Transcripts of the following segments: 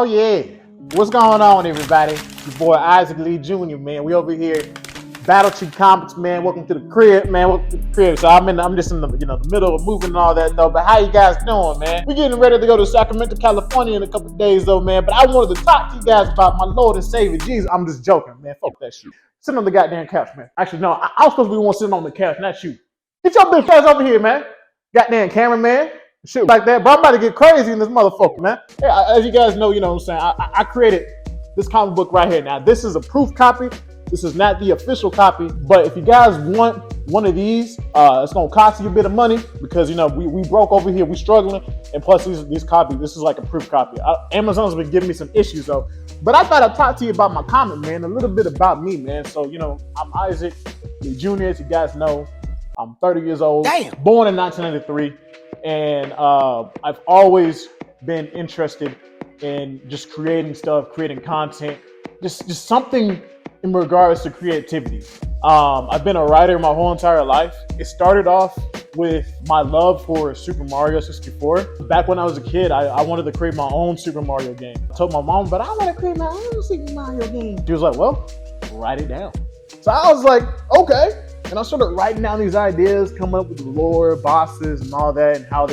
Oh yeah. What's going on, everybody? Your boy Isaac Lee Jr., man. We over here, Battle Tree Comics, man. Welcome to the crib, man. Welcome to the crib. So I'm just in the the middle of moving and all that though. But how you guys doing, man? We're getting ready to go to Sacramento, California in a couple of days though, man. But I wanted to talk to you guys about my Lord and Savior Jesus. I'm just joking, man. Fuck that shit. Sitting on the goddamn couch, man. Actually, no, I was supposed to be the one sitting on the couch, not you. Get your bitch ass over here, man. Goddamn cameraman. Shit like that, bro. I'm about to get crazy in this motherfucker, man. Yeah, as you guys know, you know what I'm saying, I created this comic book right here. Now, this is a proof copy. This is not the official copy, but if you guys want one of these, it's gonna cost you a bit of money because we broke over here, we struggling, and plus these copies, this is like a proof copy. Amazon's been giving me some issues though, but I thought I'd talk to you about my comic, man, a little bit about me, man. So I'm Isaac Lee Jr. As you guys know, I'm 30 years old. Damn. Born in 1993. And I've always been interested in just creating stuff, creating content, just something in regards to creativity. I've been a writer my whole entire life. It started off with my love for Super Mario 64. Back when I was a kid, I wanted to create my own Super Mario game. I told my mom, but I want to create my own Super Mario game. She was like, well, write it down. So I was like, okay. And I started writing down these ideas, coming up with the lore, bosses, and all that, and how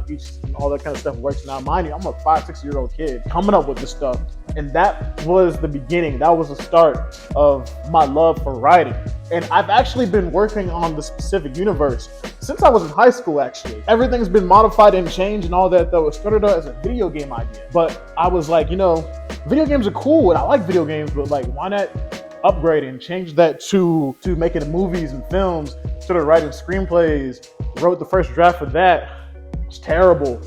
each all that kind of stuff works. Now, mind you, I'm a 5-6-year-old kid coming up with this stuff, and that was the beginning. That was the start of my love for writing. And I've actually been working on the specific universe since I was in high school. Actually, everything's been modified and changed and all that. Though it started out as a video game idea, but I was like, video games are cool, and I like video games, but like, why not upgrade and change that to making movies and films? Started writing screenplays, wrote the first draft of that. It was terrible.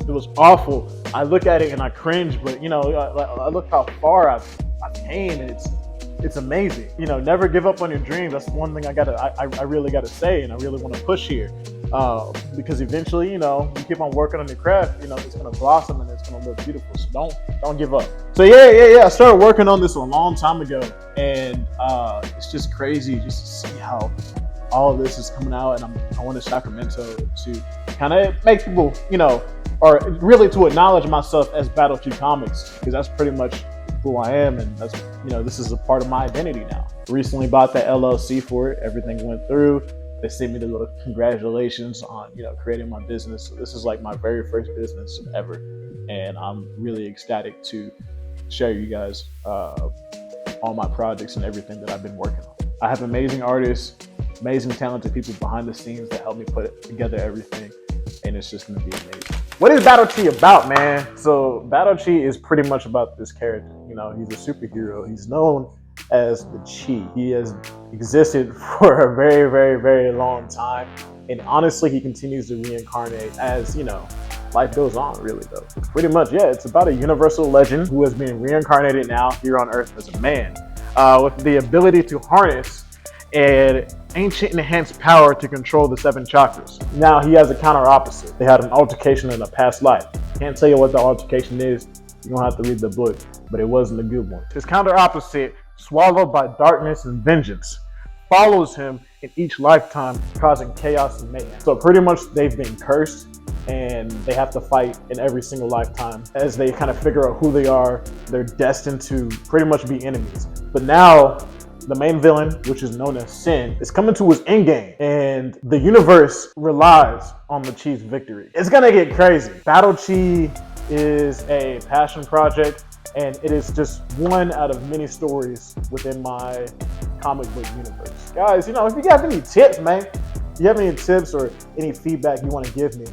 It was awful. I look at it and I cringe, but I look how far I've came, and it's amazing. Never give up on your dreams. That's one thing I really gotta say, and I really want to push here. Because eventually, you keep on working on your craft, it's gonna blossom and it's gonna look beautiful. So don't give up. So yeah. I started working on this a long time ago, and it's just crazy just to see how all of this is coming out. And I'm going to Sacramento to kind of make people, or really to acknowledge myself as Battle Tree Comics, because that's pretty much who I am, and that's this is a part of my identity now. Recently bought the LLC for it. Everything went through. They sent me the little congratulations on creating my business. So this is like my very first business ever, and I'm really ecstatic to share you guys all my projects and everything that I've been working on. I have amazing artists, amazing talented people behind the scenes that help me put together everything, and it's just gonna be amazing. What is Battle Tree about, man? So Battle Tree is pretty much about this character. He's a superhero. He's known as the Chi. He has existed for a very, very, very long time. And honestly, he continues to reincarnate as, life goes on, really, though. Pretty much, yeah, it's about a universal legend who has been reincarnated now here on Earth as a man, with the ability to harness an ancient enhanced power to control the 7 chakras. Now he has a counter opposite. They had an altercation in a past life. Can't tell you what the altercation is. You're gonna have to read the book, but it wasn't a good one. His counter opposite, swallowed by darkness and vengeance, follows him in each lifetime, causing chaos and mayhem. So pretty much they've been cursed, and they have to fight in every single lifetime. As they kind of figure out who they are, they're destined to pretty much be enemies. But now, the main villain, which is known as Sin, is coming to his endgame, and the universe relies on the Chi's victory. It's gonna get crazy. Battle Chi is a passion project, and it is just one out of many stories within my comic book universe. Guys, if you have any tips, man, if you have any tips or any feedback you want to give me,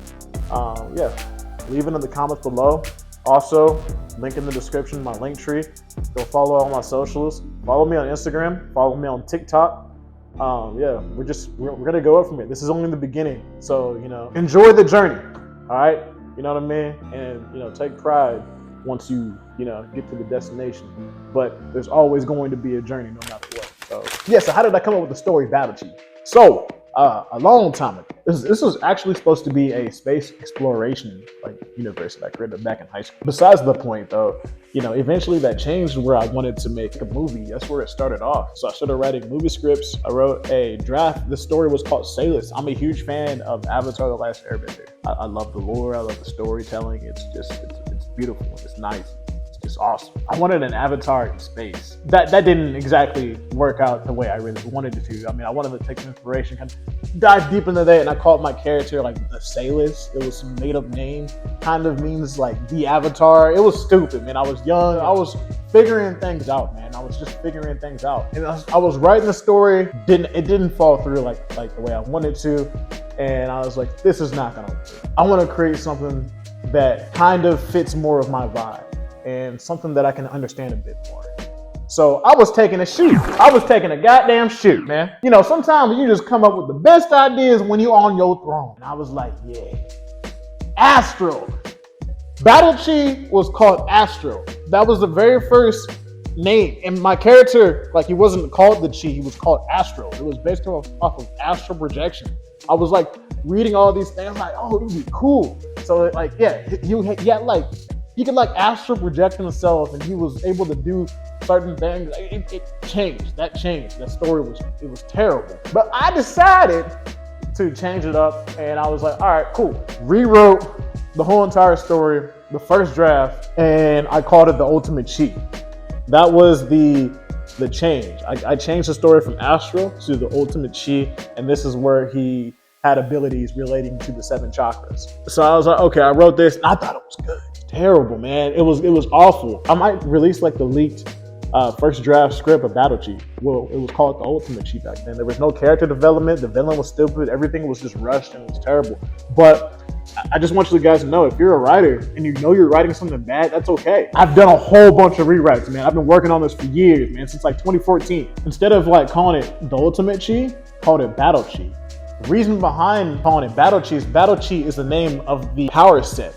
leave it in the comments below. Also, link in the description, my link tree. Go follow all my socials. Follow me on Instagram. Follow me on TikTok. We're gonna go up from it. This is only the beginning. So, enjoy the journey. All right? You know what I mean? And, take pride once you, get to the destination. But there's always going to be a journey no matter what. So how did I come up with the story Battle Chi? So, a long time ago, this was actually supposed to be a space exploration universe that I created back in high school. Besides the point though, eventually that changed where I wanted to make a movie. That's where it started off. So I started writing movie scripts. I wrote a draft. The story was called Sailors. I'm a huge fan of Avatar: The Last Airbender. I love the lore. I love the storytelling. It's beautiful. It's nice. It's just just awesome. I wanted an Avatar in space. That didn't exactly work out the way I really wanted it to. I mean, I wanted to take some inspiration, kind of dive deep into that, and I called my character like the Salus. It was some made up name, kind of means like the Avatar. It was stupid, man. I was young. I was figuring things out, man. I was just figuring things out, and I was writing the story. It didn't fall through like the way I wanted to, and I was like, this is not gonna work. I want to create something that kind of fits more of my vibe and something that I can understand a bit more. So I was taking a shoot. I was taking a goddamn shoot, man. You know, sometimes you just come up with the best ideas when you're on your throne. And I was like, yeah, Astral. Battle Chi was called Astral. That was the very first name. And my character, like, he wasn't called the Chi, he was called Astral. It was based off of astral projection. I was like reading all these things, like, oh, this would be cool. So like, yeah, he could like astral project himself, and he was able to do certain things. It changed. That changed. That story was terrible. But I decided to change it up, and I was like, all right, cool. Rewrote the whole entire story, the first draft, and I called it the Ultimate Chi. That was the change. I changed the story from Astral to the Ultimate Chi, and this is where he had abilities relating to the 7 chakras. So I was like, okay, I wrote this, and I thought it was good. It was terrible, man. It was awful. I might release like the leaked first draft script of Battle Chi. Well, it was called the Ultimate Chi back then. There was no character development. The villain was stupid. Everything was just rushed, and it was terrible. But I just want you guys to know, if you're a writer and you know you're writing something bad, that's okay. I've done a whole bunch of rewrites, man. I've been working on this for years, man, since like 2014. Instead of like calling it the Ultimate Chi, called it Battle Chi. The reason behind calling it Battle Chi is the name of the power set.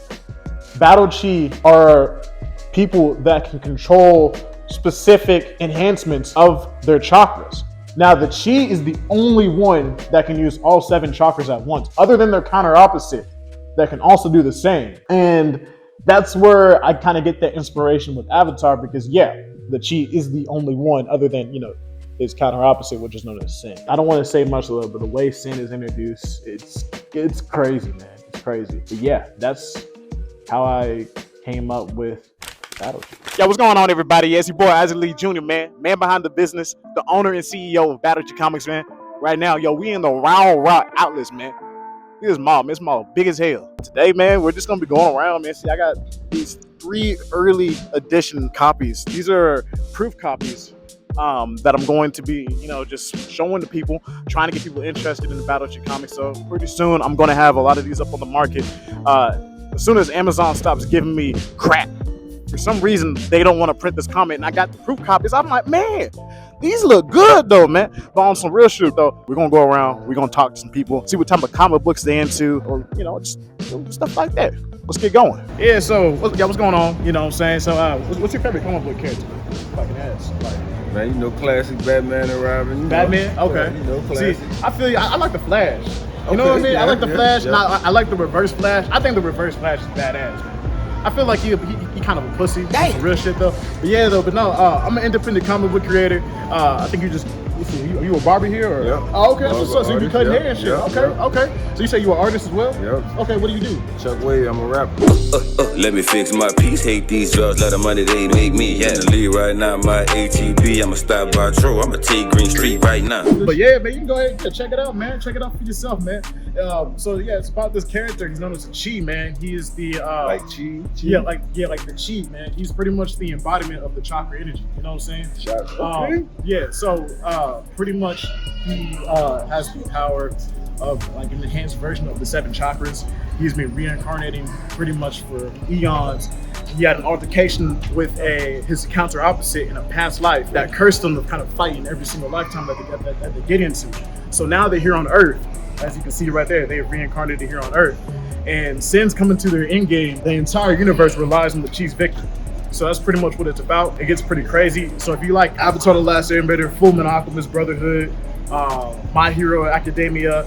Battle Chi are people that can control specific enhancements of their chakras. Now, the Chi is the only one that can use all 7 chakras at once, other than their counter opposite that can also do the same. And that's where I kind of get that inspiration with Avatar, because yeah, the Chi is the only one other than, you know, his counter opposite, which is known as Sin. I don't want to say much of it, but the way Sin is introduced, it's crazy, man. It's crazy. But yeah, that's how I came up with Battle Chi. Yo, what's going on, everybody? Yeah, it's your boy Isaac Lee Jr., man behind the business, the owner and CEO of Battle Chi Comics, man. Right now, yo, we in the Round Rock outlets, man. This mall, man. This mall big as hell. Today, man, we're just gonna be going around, man. See, I got these 3 early edition copies. These are proof copies that I'm going to be, you know, just showing to people, trying to get people interested in the Battle Chi Comics. So pretty soon, I'm gonna have a lot of these up on the market. As soon as Amazon stops giving me crap, for some reason they don't want to print this comic, and I got the proof copies. I'm like, man, these look good though, man. But on some real shit though, we're gonna go around, we're gonna talk to some people, see what type of comic books they into, or you know, just stuff like that. Let's get going. Yeah, so what's going on? You know what I'm saying? So what's your favorite comic book character? Fucking ass. Man, you know, classic Batman and Robin. Batman? Okay. You know, classic. See, I feel you. I like the Flash. You know what I mean? Yeah, I like the Flash, yeah. and I like the Reverse Flash. I think the Reverse Flash is badass. I feel like he kind of a pussy. Some real shit though. But yeah, though. But no, I'm an independent comic book creator. I think you just. Are you a barber here? Or? Yep. Oh, okay. So you be cutting hair and shit. Yep. Okay. So you say you're an artist as well? Yep. Okay. What do you do? Chuck Wade, I'm a rapper. Let me fix my piece. Hate these drugs, lot of money they make me. Yeah, the lead right now, my ATB. I'ma stop by Tro. I'ma take Green Street right now. But yeah, man, you can go ahead and check it out, man. Check it out for yourself, man. So yeah, it's about this character. He's known as the Chi, man. He is the Like Chi? Yeah, like the Chi, man. He's pretty much the embodiment of the chakra energy. You know what I'm saying? Okay. Yeah. So pretty much he has the power of like an enhanced version of the 7 chakras. He's been reincarnating pretty much for eons. He had an altercation with his counter opposite in a past life that cursed him to kind of fight in every single lifetime that they get into. So now they're here on Earth. As you can see right there, they're reincarnated here on Earth. And since coming to their end game, the entire universe relies on the Chi's victory. So that's pretty much what it's about. It gets pretty crazy. So if you like Avatar: The Last Airbender, Fullmetal Alchemist Brotherhood, My Hero Academia,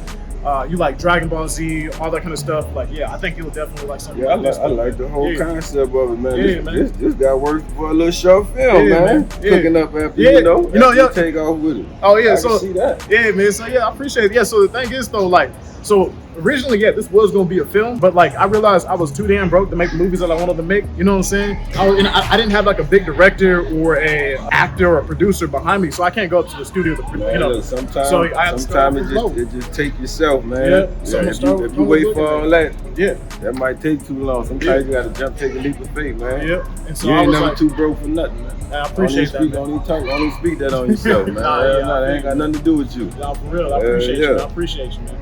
you like Dragon Ball Z, all that kind of stuff, like yeah, I think you'll definitely like something. Yeah, like I like the whole concept of it, man. Yeah, man. This guy worked for a little short film, man. Yeah. Cooking up after you yeah. take off with it. Oh yeah, I so can see that. Yeah, man. So yeah, I appreciate it. Yeah, so the thing is though, like So originally, yeah, this was gonna be a film, but like I realized I was too damn broke to make the movies that I wanted to make. You know what I'm saying? I didn't have like a big director or a actor or a producer behind me, so I can't go up to the studio to, Man, you know. look, sometimes, so I had to start sometimes low. it just take yourself, man. Yeah, so I'm gonna if start you, with if you wait looking for at all that, Yeah, that might take too long. Sometimes you gotta jump, take a leap of faith, man. yeah. And so You I ain't was never like, too broke for nothing, man. I appreciate that. Don't even speak that on yourself, man. Nah, yeah, That ain't got nothing to do with you. Nah, for real, I appreciate you. Man. I appreciate you, man.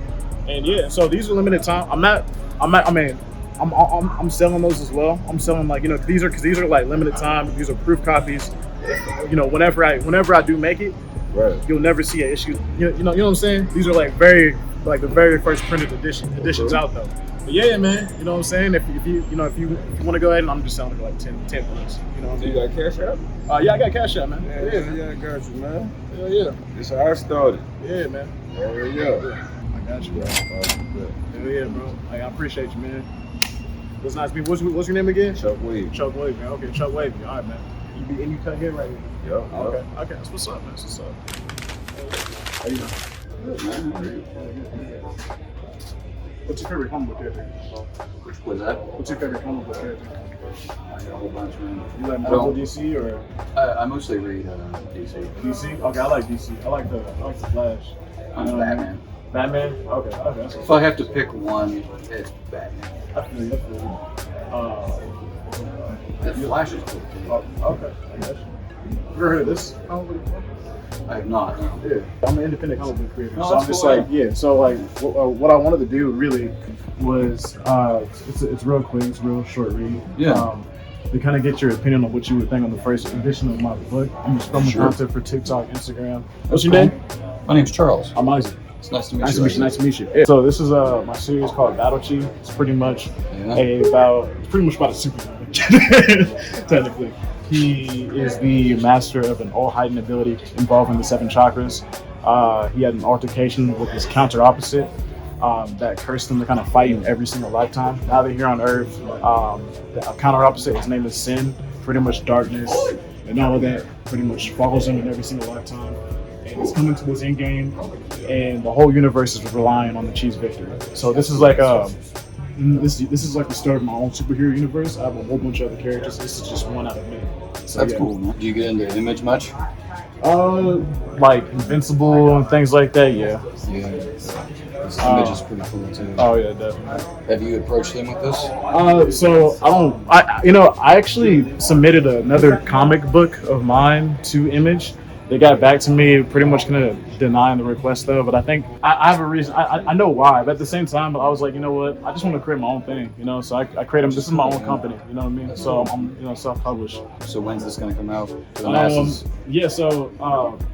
And yeah, so these are limited time. I'm selling those as well. I'm selling like, you know, these are like limited time. These are proof copies. You know, whenever I do make it, Right. you'll never see an issue. You know what I'm saying? These are like the very first printed editions out though. But yeah, man, you know what I'm saying? If you want to go ahead, and I'm just selling it for like 10 bucks. You know what I'm So you saying? got cash out? Yeah, I got cash out, man. Yeah, I got you, man. Yeah. This how I started. Yeah, man. Yeah. I got you. Hell yeah, bro. Like, I appreciate you, man. It's nice to meet you. What's your name again? Chuck Wade. Chuck Wade, man. Okay, Chuck Wade. All right, man. You cut here right here. Yup. Okay. That's what's up, man. That's what's up. How you doing? What's your favorite comic book character? Which was that? What's your favorite comic book character? I got a whole bunch, man. You like Marvel, DC, or I mostly read DC. DC? Okay, I like DC. I like the Flash. I'm Batman. Batman? Okay. That's If I have to pick one, it's Batman. I feel you. The Flash is cool. Okay. I got you. You ever heard of this comic book before? I have not. No. Yeah, I'm an independent comic book creator, Oh, so I'm that's just cool. like, yeah. So like, what I wanted to do really was, it's real quick, it's real short read. Yeah. To kind of get your opinion on what you would think on the first edition of my book. I'm just filming Sure. content for TikTok, Instagram. What's That's your cool. name? My name's Charles. I'm Isaac. It's nice to meet Nice you. to meet you. Nice to meet you. Yeah. So this is my series called Battle Chi. It's pretty much Yeah. about a superhero. Technically, he is the master of an all-heightened ability involving the 7 chakras. He had an altercation with his counter opposite that cursed him to kind of fight in every single lifetime. Now they're here on Earth. The counter opposite, his name is Sin. Pretty much darkness and all of that pretty much follows him in every single lifetime. And he's coming to this end game, and the whole universe is relying on the Chi's victory. So this is like this is like the start of my own superhero universe. I have a whole bunch of other characters. This is just one out of many. So, That's yeah. cool, man. Do you get into Image much? Like Invincible and things like that. Yeah. Yeah. This Image is pretty cool too. Oh yeah, definitely. Have you approached them with this? So I actually submitted another comic book of mine to Image. They got back to me pretty much gonna denying the request though, but I think I have a reason. I know why, but at the same time, I was like, you know what? I just want to create my own thing, you know. So I created them. This is my own company, you know what I mean? So I'm self-published. So when's this gonna come out to the masses? Yeah, so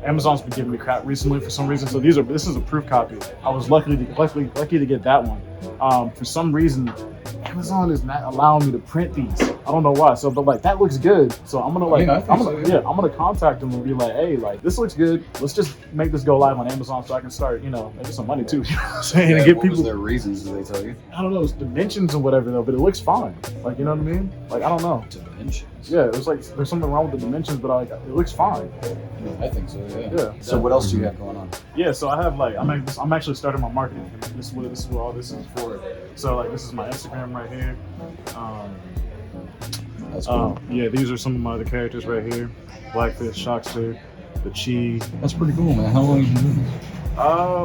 Amazon's been giving me crap recently for some reason. So this is a proof copy. I was lucky to get that one. For some reason, Amazon is not allowing me to print these. I don't know why. So, but like that looks good. So I'm gonna I think so, yeah. I'm gonna contact them and be like, hey, like this looks good. Let's just make this go live on Amazon so I can start, making some money too. You know what I'm saying? Yeah, And get what people. was their reasons? Did they tell you? I don't know, it's dimensions or whatever though, but it looks fine. Like, you know what I mean? Like, I don't know. Dimensions. Yeah, it was like there's something wrong with the dimensions, but it looks fine. I think so. Yeah. Yeah. So what else do you have going on? Yeah, so I have I'm actually starting my marketing. This is what all this is for. So like this is my Instagram right here. That's cool. Yeah, these are some of my other characters right here. Blackfish, Shockster, the Chi. That's pretty cool, man. How long have you been doing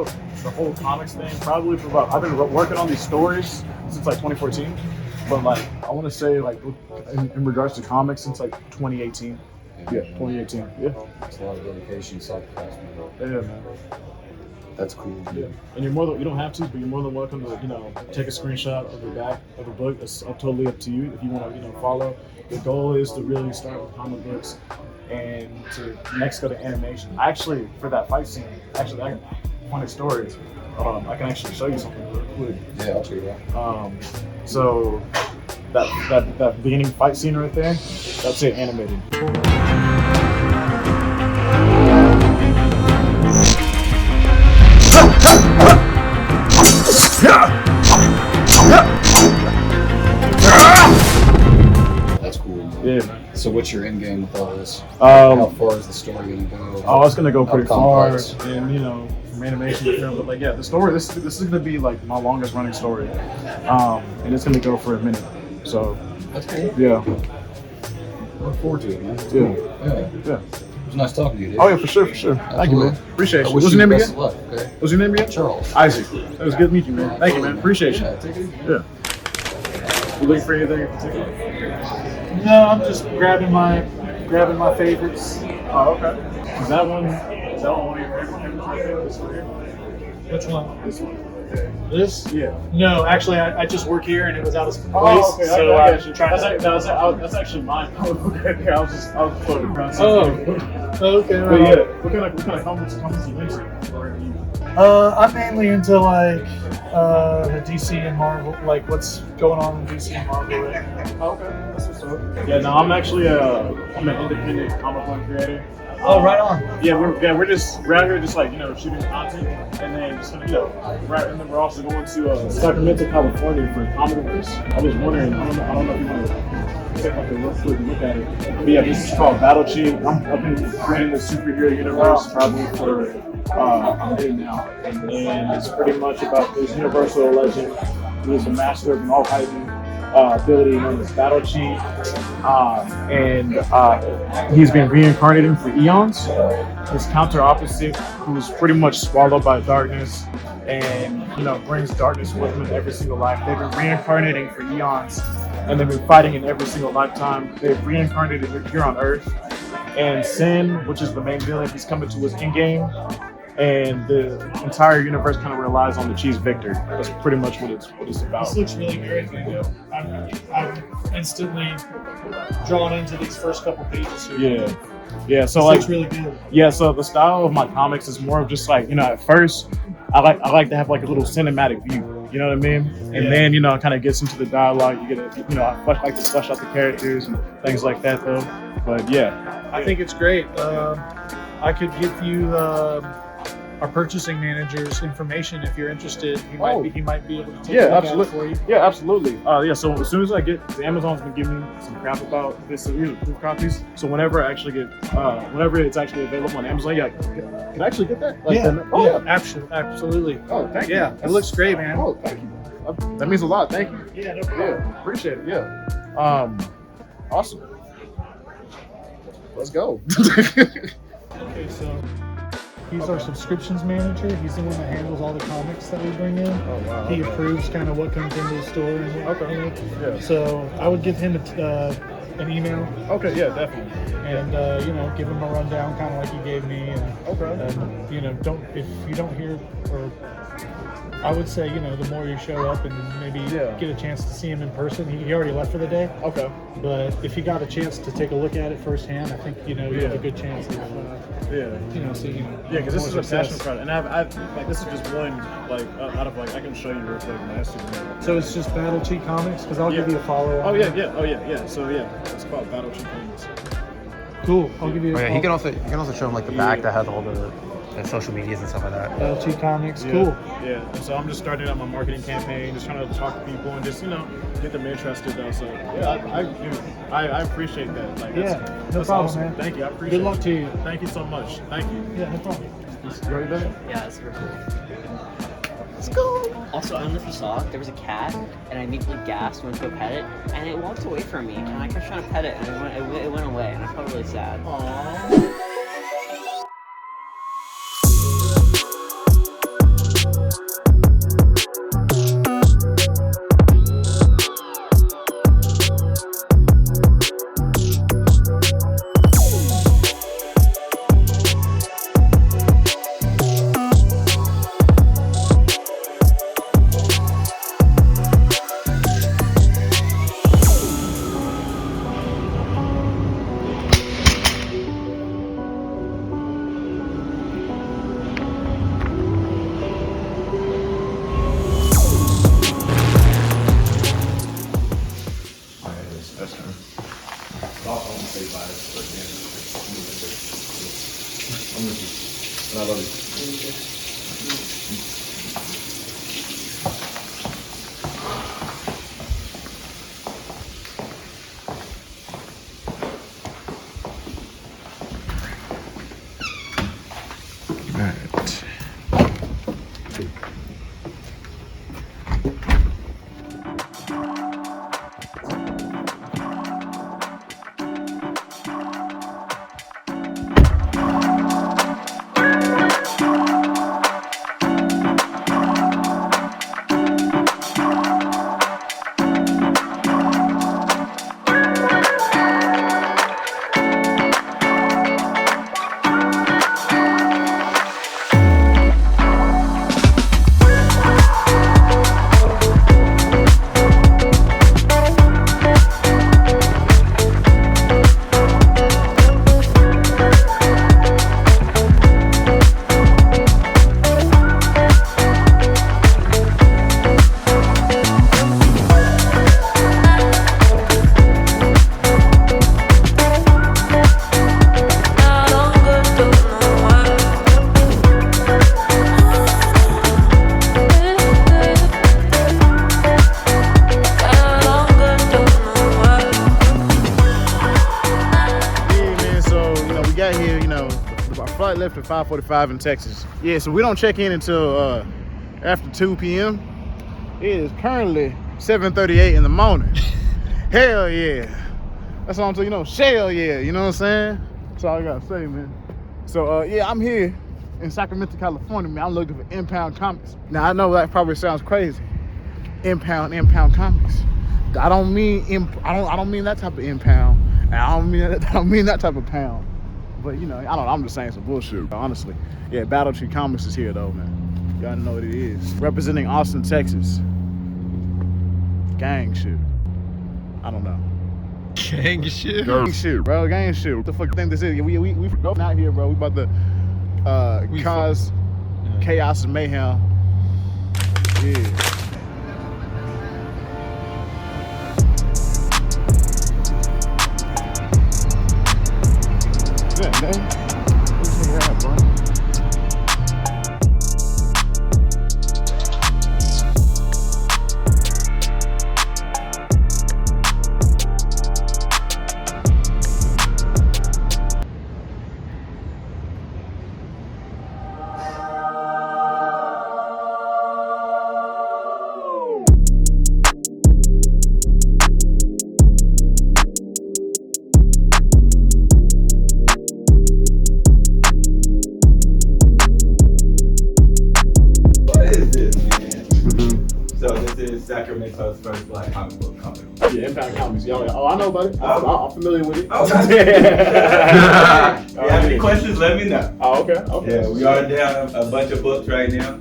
this? The whole comics thing probably for about. I've been working on these stories since like 2014, but like I want to say like in regards to comics since like 2018. Yeah, 2018. Yeah. It's a lot of dedication, sacrifice, man. Yeah, man. That's cool. Yeah, and you don't have to, but you're more than welcome to, take a screenshot of the back of the book. It's totally up to you if you want to, follow. The goal is to really start with comic books and to next go to animation. Actually, for that fight scene, I got funny stories. I can actually show you something real quick. Yeah, I'll check it out. So that beginning fight scene right there, that's it animated. That's cool, man. Yeah, man. So what's your end game with all this? How far is the story gonna go? Oh, it's gonna go pretty How far, complex? and you know, from animation to film. But like, yeah, the story. This is gonna be like my longest running story, and it's gonna go for a minute. So That's cool. yeah, Look forward to it, man. That's Yeah. cool. Yeah. yeah. It was nice talking to you, dude. Oh yeah, for sure, for sure. Thank you, man. Absolutely. Appreciate I you. wish What's you your name best again? of luck, okay? What's your name again? Charles. Isaac. It was good to meet you, man. Thank you, man. Appreciate you. Yeah, take it easy. Yeah. You looking for anything in particular? No, I'm just grabbing my favorites. Oh, okay. Is that one of your favorites? Which one? This one. This? Yeah. No, actually, I just work here and it was out of place, Oh, okay. so I I'm got you. trying That's actually mine. Okay. I was floating around. Oh, okay. But Right. yeah, what kind of comics you into? Or you- I'm mainly into like the DC and Marvel, like what's going on in DC and Marvel right now. Okay, that's what's up. Yeah, no, I'm actually I'm an independent comic book creator. Oh, right on. Yeah, we're out here just like shooting content, and then just and then we're also going to Sacramento, California for Comic Verse. I was wondering, I don't know if you want to take like a real quick look at it. But yeah, this is called Battle Chief. I've been creating the superhero universe probably for a year now, and it's pretty much about this universal legend who is the master of an all-fighting ability known as Battle Chief, and he's been reincarnating for eons. His counter opposite, who's pretty much swallowed by darkness, and brings darkness with him in every single life. They've been reincarnating for eons, and they've been fighting in every single lifetime. They've reincarnated here on Earth, and Sin, which is the main villain, he's coming to his end game. And the entire universe kind of relies on the Chief's victor. That's pretty much what it's about. This looks really great. I'm instantly drawn into these first couple pages here. Yeah. So This like, looks really good. yeah. So the style of my comics is more of just like at first, I like to have like a little cinematic view. You know what I mean? And then it kind of gets into the dialogue. You get I like to flesh out the characters and things like that though. But yeah, I think it's great. I could give you our purchasing manager's information if you're interested. He might be able to take a look at it for you. Yeah, absolutely. Yeah, so as soon as I get, Amazon's gonna give me some crap about this. So here's the proof copies. So whenever I actually get, whenever it's actually available on Amazon, can I actually get that? Absolutely. Oh, thank you. Yeah, it looks great, man. Oh, thank you. That means a lot. Thank you. Yeah, no problem. Yeah, appreciate it. Yeah. Awesome. Let's go. Okay, so he's our subscriptions manager. He's the one that handles all the comics that we bring in. Oh wow. He approves kind of what comes into the store. And what, Yeah. So I would give him an email Okay. Yeah, definitely. and give him a rundown, kind of like you gave me. And if you don't hear, or I would say the more you show up and maybe get a chance to see him in person. He already left for the day. Okay. But if you got a chance to take a look at it firsthand, I think you have a good chance of seeing. Yeah, because this is more a passion success. project, and I've like this is just one out of I can show you real quick my Instagram. So it's just Battle Cheat Comics, because I'll give Yeah. you a follow. Oh yeah. So it's called Battle Chief Comics. Cool. I'll give you. Oh, A yeah, follow. you can also show him like the back that has all the social medias and stuff like that. Battle Cheat Comics. Yeah. Cool. Yeah. And so I'm just starting out my marketing campaign, just trying to talk to people and just get them interested. Though. So yeah, I appreciate that. Like, that's problem, awesome. man. Thank you. I appreciate Good luck it. to you. Thank you so much. Thank you. Yeah, no problem. You ready, babe? Yeah, it's super cool. Let's go! Also, I don't know if you saw it, there was a cat, and I immediately gasped, went to go pet it, and it walked away from me, and I kept trying to pet it, and it went away, and I felt really sad. Aww. flight left at 5:45 in Texas. Yeah, so we don't check in until after 2 p.m. It is currently 7:38 in the morning. Hell yeah. That's all I'm saying, hell yeah, you know what I'm saying? That's all I gotta say, man. So yeah, I'm here in Sacramento, California, man. I'm looking for Impound Comics. Now I know that probably sounds crazy. Impound Comics. I don't mean I don't mean that type of impound. And I don't mean that type of pound. But I'm just saying some bullshit, honestly. Yeah, Battle Tree Comics is here though, man. Y'all know what it is. Representing Austin, Texas. Gang shit. I don't know. Gang shit. Gang shit, bro. Gang shit. What the fuck you think this is? We going out here, bro. We about to cause chaos and mayhem. Yeah. Yeah, man. What's that, bro? Sacramento's first black comic book company. Yeah, Impact Comics. Oh, I know about it. I'm familiar with it. Okay. If you have any questions, let me know. Oh, okay. Yeah, we are down a bunch of books right now,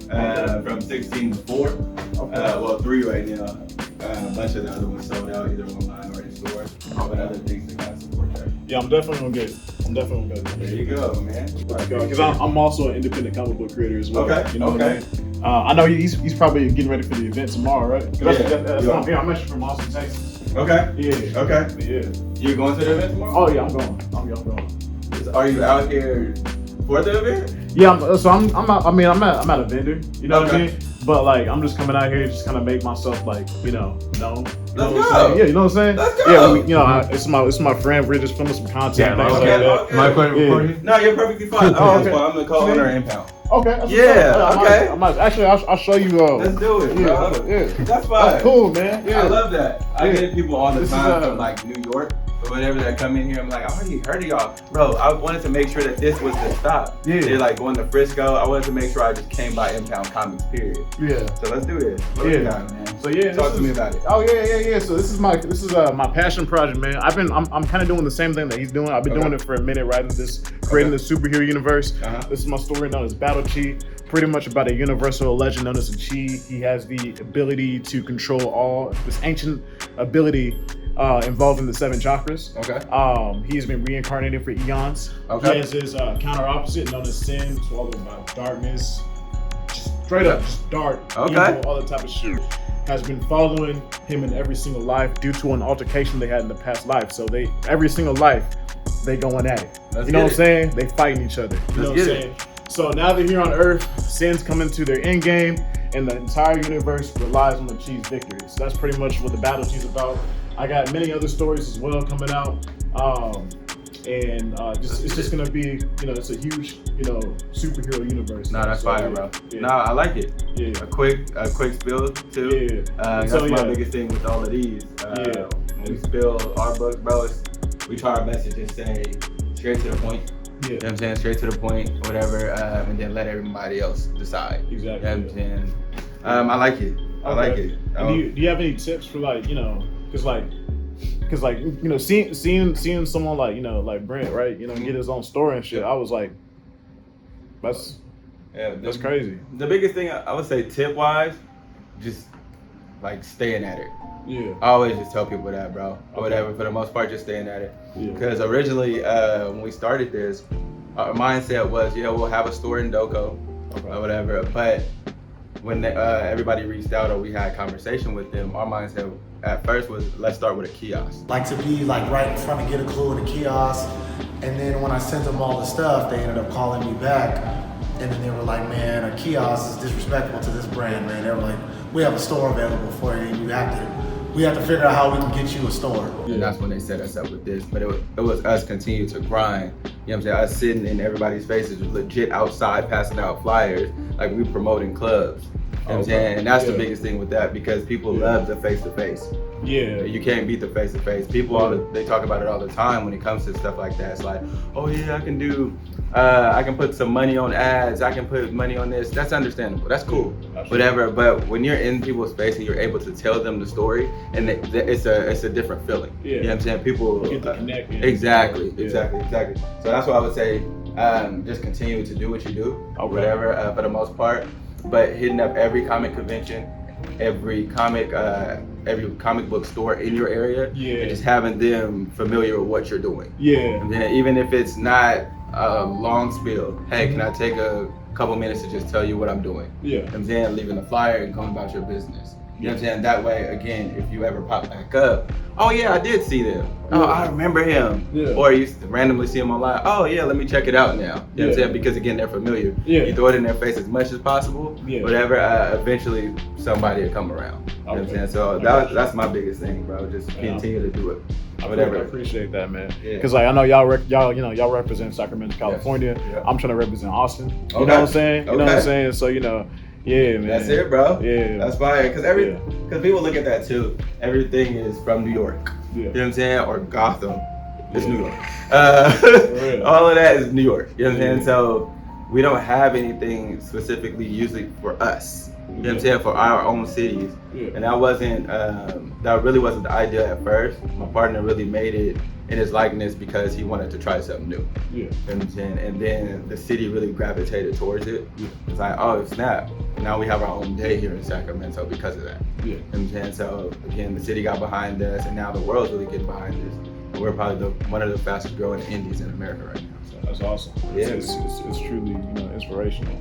from 16 to 4. Well, 3 right now. A bunch of the other ones sold out either online or in store. But other things to kind of support that. Yeah, I'm definitely gonna get it. There you go, man. Because I'm also an independent comic book creator as well. Okay. You know what I mean? I know he's probably getting ready for the event tomorrow, right? That's I'm actually from Austin, Texas. Okay. Yeah. Okay. Yeah. You're going to the event tomorrow? Oh yeah, I'm going. Are you out here for the event? Yeah. I'm at a vendor. You know what I mean? But like, I'm just coming out here just kind of make myself like, known. Let's go. Yeah, you know what I'm saying? Let's go. Yeah, it's my friend. We're just filming some content. Yeah, things okay, like that. okay. Am I playing recording? No, you're perfectly fine. Oh, okay. I'm the co-owner of Impound. Okay. That's Yeah, okay. I'll show you. Let's do it, bro. Yeah. That's fine. That's cool, man. Yeah. I love that. I get people all the This time is, from like New York or whatever that come in here. I'm like, I already heard of y'all. Bro, I wanted to make sure that this was the stop. Yeah. They're like going to Frisco. I wanted to make sure I just came by Impound Comics, period. Yeah. So let's do this. What you got, man? So yeah, Talk to me about it. Oh yeah. So this is my passion project, man. I'm kind of doing the same thing that he's doing. I've been doing it for a minute, creating the superhero universe. This is my story known as Battle Chi. Pretty much about a universal legend known as a Chi. He has the ability to control all this ancient ability involving the 7 chakras. Okay. He's been reincarnated for eons. Okay. He has his counter opposite known as sin, swallowed by darkness. Just straight up, just dark, evil, all that type of shit. Has been following him in every single life due to an altercation they had in the past life. So every single life, they going at it. You know what I'm saying? They fighting each other. You know what I'm saying? So now they're here on Earth, Sin's coming to their end game, and the entire universe relies on the Chi's victory. So that's pretty much what the Battle Chi's about. I got many other stories as well coming out. It's just gonna be, it's a huge, superhero universe. Nah, that's fire, bro. Yeah. Nah, I like it. Yeah. A quick spill too. Yeah. That's my biggest thing with all of these. When we spill our books, bro, we try our best to just say straight to the point. Yeah. You know what I'm saying? Straight to the point, whatever, and then let everybody else decide. Exactly. You know what I'm saying? I like it. I like it. And do you have any tips for seeing someone like Brent, right? Get his own story and shit. I was like, that's crazy. The biggest thing I would say tip wise, just like staying at it. Yeah. I always just tell people that, bro. Or whatever, for the most part, just staying at it. Because originally, when we started this, our mindset was, we'll have a store in Doko or whatever. But when everybody reached out or we had a conversation with them, our mindset at first was, let's start with a kiosk. Like to be like right in front of Get a Clue in the kiosk. And then when I sent them all the stuff, they ended up calling me back. And then they were like, man, a kiosk is disrespectful to this brand, man. They were like, we have a store available for you, and we have to figure out how we can get you a store. And that's when they set us up with this. But it was us continue to grind You know what I'm saying? Us sitting in everybody's faces, legit outside passing out flyers, like we promoting clubs. You know what I'm saying? And that's the biggest thing with that, because people love the face-to-face. Yeah. You can't beat the face-to-face. People, they talk about it all the time when it comes to stuff like that. It's like, oh yeah, I can put some money on ads, I can put money on this. That's understandable, that's cool, whatever. But when you're in people's face and you're able to tell them the story, and it's a different feeling. Yeah. You know what I'm saying? People get to connect. Exactly. So that's why I would say, just continue to do what you do, whatever, for the most part. But hitting up every comic convention, every comic book store in your area, and just having them familiar with what you're doing. Yeah. And then even if it's not a long spiel, hey, can I take a couple minutes to just tell you what I'm doing? Yeah. You know what I'm saying? Leaving the flyer and going about your business. You know what I'm saying? That way, again, if you ever pop back up, oh yeah, I did see them. Oh, I remember him. Yeah. Or you randomly see him online. Oh yeah, let me check it out now. You know what I'm saying? Because again, they're familiar. Yeah. You throw it in their face as much as possible. Yeah. Whatever. Eventually, somebody will come around. You know what I'm saying? So that's my biggest thing, bro. Just continue to do it. Whatever. I appreciate that, man. Because like I know y'all represent Sacramento, California. Yeah. I'm trying to represent Austin. You know what I'm saying? You know what I'm saying? So yeah, man. That's it, bro. Yeah. That's fire. Because people look at that too. Everything is from New York. Yeah. You know what I'm saying? Or Gotham. It's New York. All of that is New York. You know what I'm saying? So we don't have anything specifically usually for us. You know what I'm saying? For our own cities. Yeah. And that really wasn't the idea at first. My partner really made it in his likeness because he wanted to try something new. Yeah. You know what I'm saying? And then the city really gravitated towards it. Yeah. It's like, oh snap. Now we have our own day here in Sacramento because of that. Yeah. You know what I'm saying? So again, the city got behind us, and now the world's really getting behind us. And we're probably one of the fastest growing indies in America right now. So that's awesome. Yeah. It's truly inspirational.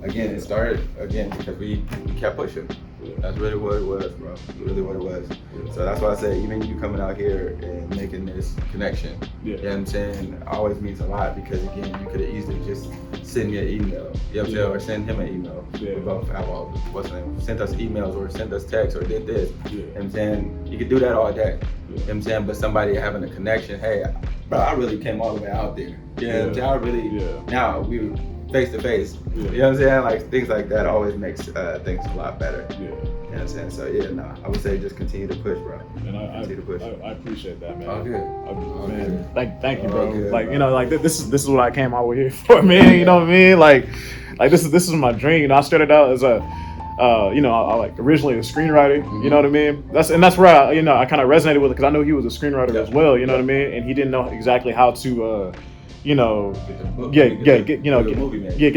Again, it started because we kept pushing. Yeah. That's really what it was, bro. Really what it was. Yeah. So that's why I say, even you coming out here and making this connection, you know what I'm saying, always means a lot, because again, you could have easily just send me an email, you know what I'm saying, or send him an email. Yeah. We both have all what's the name, sent us emails or sent us texts or did this. Yeah. You know what I'm saying, you could do that all day. You know what I'm saying, but somebody having a connection, hey, bro, I really came all the way out there. You know what I'm saying, I really, now we were face to face. You know what I'm saying? Like things like that always makes things a lot better. Yeah. You know what I'm saying? So I would say just continue to push, bro. And I appreciate that, man. All good. Man, thank you, bro. Good, like, bro. This is what I came out here for, man. You know what I mean? Like this is my dream. I started out as I like originally a screenwriter. You know what I mean? That's where I kind of resonated with it, because I know he was a screenwriter as well. You know what I mean? And he didn't know exactly how to get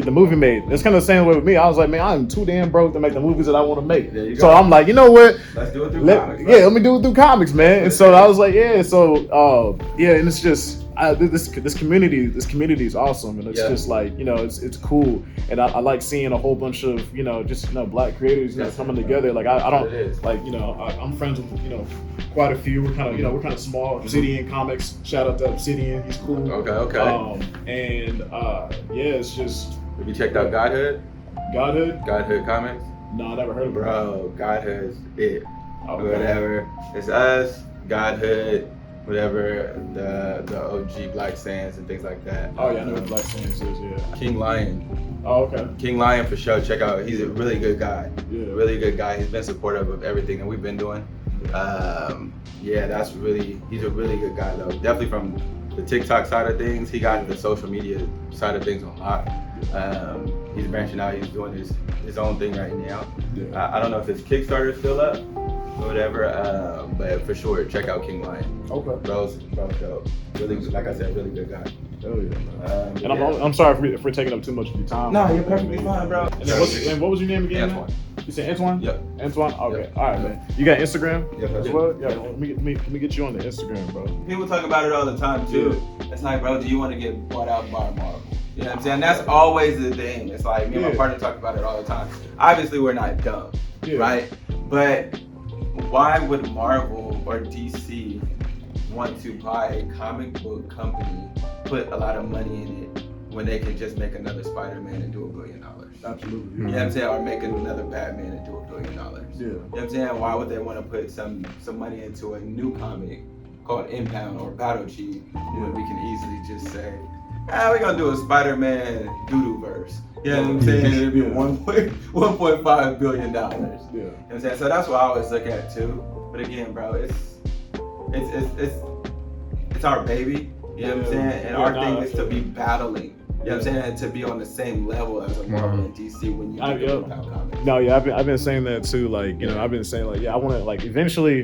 the movie made. It's kind of the same way with me. I was like, man, I'm too damn broke to make the movies that I want to make. So I'm like, you know what? Let's do it through comics. Right? Yeah, let me do it through comics, man. And so I was like, and it's just this community is awesome, and it's just like, it's cool, and I like seeing a whole bunch of black creators coming together. Like I don't like I'm friends with quite a few. We're kind of small. Obsidian Comics, shout out to Obsidian, he's cool. Okay. It's just. Have you checked out Godhood? Godhood Comics? No, I never heard of it. Bro, Godhood's it. Whatever. It's us, Godhood, whatever, the OG Black Sands and things like that. Oh yeah, I know what Black Sands is, yeah. King Lion. Oh, okay. King Lion for sure, check out. He's a really good guy. Yeah. Really good guy. He's been supportive of everything that we've been doing. He's a really good guy though. Definitely from the TikTok side of things, he got the social media side of things a lot. He's branching out, he's doing his own thing right now. Yeah. I don't know if his Kickstarter is still up or whatever, but for sure, check out King Lion. Okay. Bro's dope. Really, like I said, really good guy. Hell yeah. I'm sorry if we're taking up too much of your time. No, you're perfectly fine, bro. And what was your name again? Antoine. You said Antoine? Yep. Antoine? Okay. Yep. All right, man. You got Instagram? Yep. As well? Yeah. Let me get you on the Instagram, bro. People talk about it all the time too. Yeah. It's like, bro, do you want to get bought out by Marvel? You know what I'm saying? That's always the thing. It's like, me and my partner talk about it all the time. Obviously, we're not dumb, right? But why would Marvel or DC want to buy a comic book company, put a lot of money in it, when they can just make another Spider-Man and do $1 billion? Absolutely. You know what I'm saying? Or make another Batman and do $1 billion. Yeah. You know what I'm saying? Why would they want to put some money into a new comic called Impound or Battle Chief, where we can easily just say, we're gonna do a Spider-Man doo-doo verse. You know what I'm saying? It'd be $1.5 billion. You know what I'm saying? So that's what I always look at too. But again, bro, it's our baby. You know what I'm saying? And our thing is to be battling. You know what I'm saying? To be on the same level as a Marvel and DC when you do about comics. No, yeah, I've been saying that too. Like, you know, I've been saying like, I want to like eventually,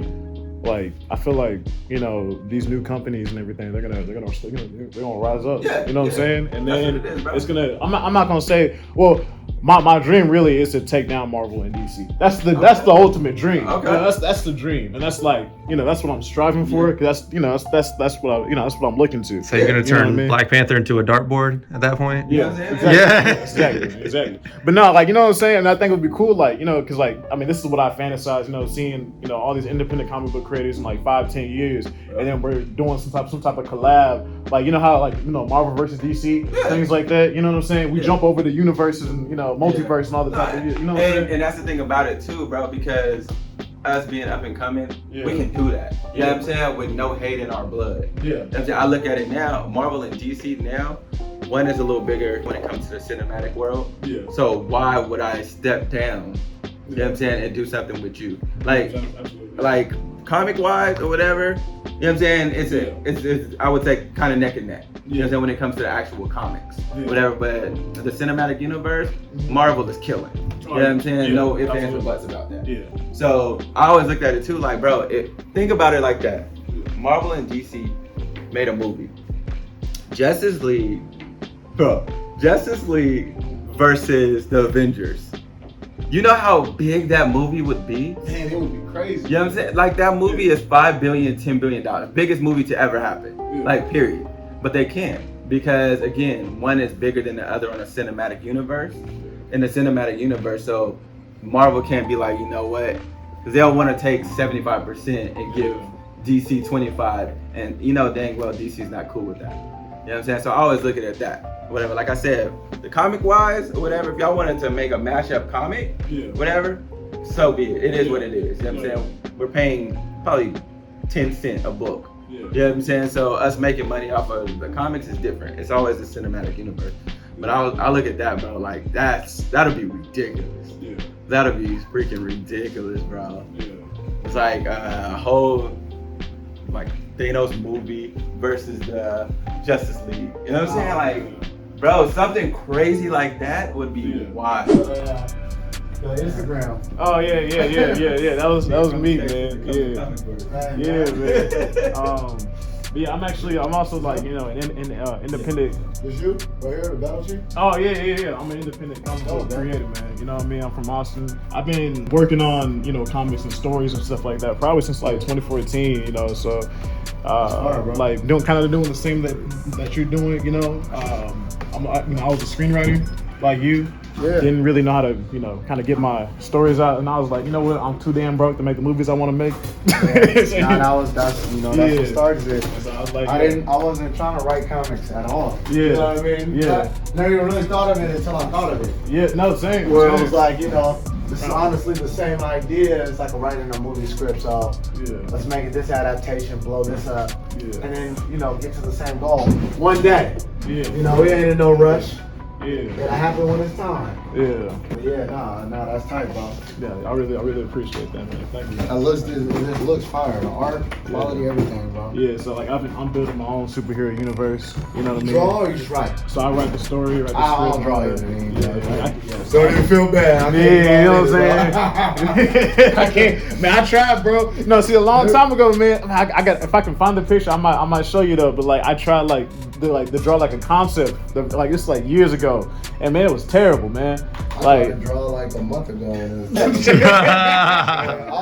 like, I feel like, you know, these new companies and everything, they're gonna rise up. Yeah, you know what I'm saying? And then what it is, bro. it's gonna. I'm not gonna say. Well, my dream really is to take down Marvel and DC. That's the ultimate dream. Okay. You know, that's the dream, and that's like, you know, that's what I'm striving for. Cause that's, you know, that's what I, you know, that's what I'm looking to. So you're gonna turn Black Panther into a dartboard at that point? Yeah, exactly. But no, like, you know what I'm saying? And I think it would be cool, like, you know, because, like, I mean, this is what I fantasize, you know, seeing, you know, all these independent comic book creators in like 5-10 years, and then we're doing some type of collab, like, you know how, like, you know, Marvel versus DC, things like that. You know what I'm saying? We jump over the universes and, you know, multiverse and all the type of, you know what I'm saying? And that's the thing about it too, bro, because us being up and coming, we can do that. You know what I'm saying? With no hate in our blood. I look at it now, Marvel and DC now, one is a little bigger when it comes to the cinematic world. So why would I step down, you know what I'm saying, and do something with you? Like comic wise or whatever, you know what I'm saying? It's I would say kind of neck and neck. You know what I'm saying, when it comes to the actual comics, whatever. But the cinematic universe, Marvel is killing. You know what I'm saying? No ifs, ands, or buts about that. So I always looked at it too, like, bro, think about it like that. Marvel and DC made a movie. Justice League versus the Avengers. You know how big that movie would be? Man, it would be crazy. You know what I'm saying? Like, that movie is $5 billion, $10 billion. Biggest movie to ever happen. Like, period. But they can't, because again, one is bigger than the other on a cinematic universe. In the cinematic universe, so Marvel can't be like, you know what? Because they'll want to take 75% and give DC 25, and you know dang well DC's not cool with that. You know what I'm saying? So I always look at it that. Whatever, like I said, the comic wise or whatever, if y'all wanted to make a mashup comic, whatever, so be it. It is what it is. You know what I'm saying? We're paying probably 10 cents a book. You know what I'm saying? So us making money off of the comics is different. It's always the cinematic universe. But I look at that, bro, like that'll be ridiculous. That'll be freaking ridiculous, bro. It's like a whole like Thanos movie versus the Justice League. You know what I'm saying? Like, bro, something crazy like that would be wild. Instagram. Oh yeah. That was me, man. Man. Yeah, I'm also like, you know, an independent. Was you right here, the Battle Chief? Oh yeah. I'm an independent comic book creator, man. You know what I mean? I'm from Austin. I've been working on, you know, comics and stories and stuff like that probably since like 2014. You know, so like doing the same that you're doing. You know, I was a screenwriter like you. Didn't really know how to, you know, kind of get my stories out, and I was like, you know what, I'm too damn broke to make the movies I want to make. That's what started it. So I was like, I wasn't trying to write comics at all. You know what I mean? I never even really thought of it until I thought of it. Same. Where it was like, you know, this is honestly the same idea. It's like writing a movie script, so let's make it this adaptation, blow this up, and then, you know, get to the same goal one day. You know, we ain't in no rush. It'll happen when it's time. But no, that's tight, bro. Yeah, I really appreciate that, man. Thank you. It looks fire. The art, quality, everything, bro. Yeah, so like I'm building my own superhero universe. You know what I mean? Draw or you just write? So I write the story, write the script. I'll draw it. Don't even feel bad. You know what I'm saying? I can't, man. I tried, bro. No, see, a long time ago, man. I got, if I can find the picture, I might show you though. But like, I tried to draw like a concept, like this like years ago, and man, it was terrible, man. I tried to draw like a month ago. I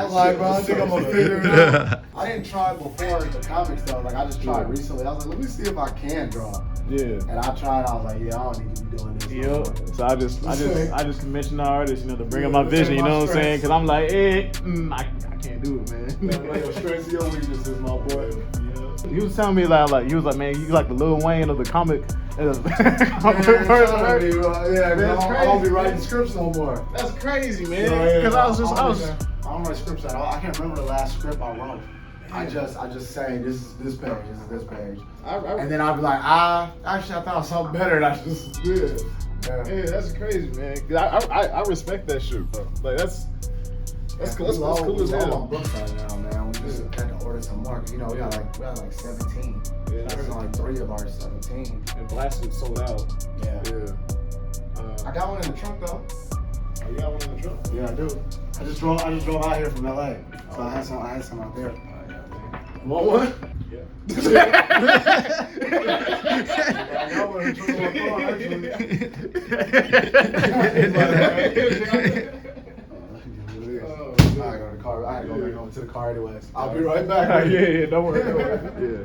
was like, bro, I think I'm gonna figure it out. I didn't try before the comics though. Like I just tried recently. I was like, let me see if I can draw. And I tried. I was like, I don't need to be doing this. So I just commissioned the artist, you know, to bring up my vision. You know what I'm saying? Because I'm like, I can't do it, man. Like your strengths, your weaknesses, my boy. He was telling me like he was like, man, you like the Lil Wayne of the comic. I'll be writing scripts no more. That's crazy, man. Because I was I don't write scripts at all. I can't remember the last script I wrote. I just say this is this page, this is this page. I And then I'll be like, actually I found something better and I just did. Yeah. Yeah, that's crazy, man. 'Cause I respect that shit, bro. Like that's cool. That's cool as We all hell. on books right now, man. We just had to order some more. 'Cause, you know, we had like 17. Yeah, There's like 3 of our 17. And Blasted sold out. Yeah. Yeah. I got one in the trunk though. Oh, you got one in the trunk? Yeah, I do. I just drove out here from LA, so I had some out there. Want one? Yeah. I got one in the trunk of my car, actually. I gotta go to the car. I had to go back over to the car anyways. I'll be right back. Yeah, don't worry. Yeah.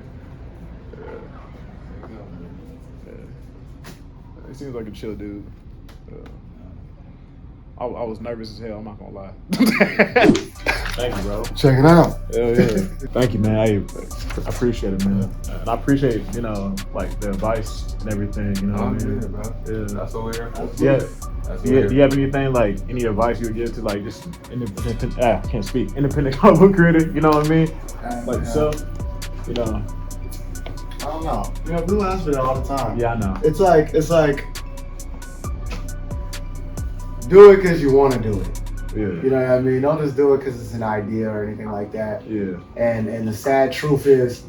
He seems like a chill dude. I was nervous as hell, I'm not gonna lie. Thank you, bro. Check it out. Hell yeah. Thank you, man. I appreciate it, man. And I appreciate, you know, like the advice and everything, you know what I mean? Bro. Yeah. That's what we're here for. Yeah. That's Do you have anything, like, any advice you would give to, like, just independent, I can't speak, independent comic book creator, you know what I mean? Like yourself, you know. I don't know. You know, Blue ask me that all the time. Yeah, I know. It's like, do it because you want to do it. Yeah. You know what I mean? Don't just do it because it's an idea or anything like that. Yeah. And the sad truth is,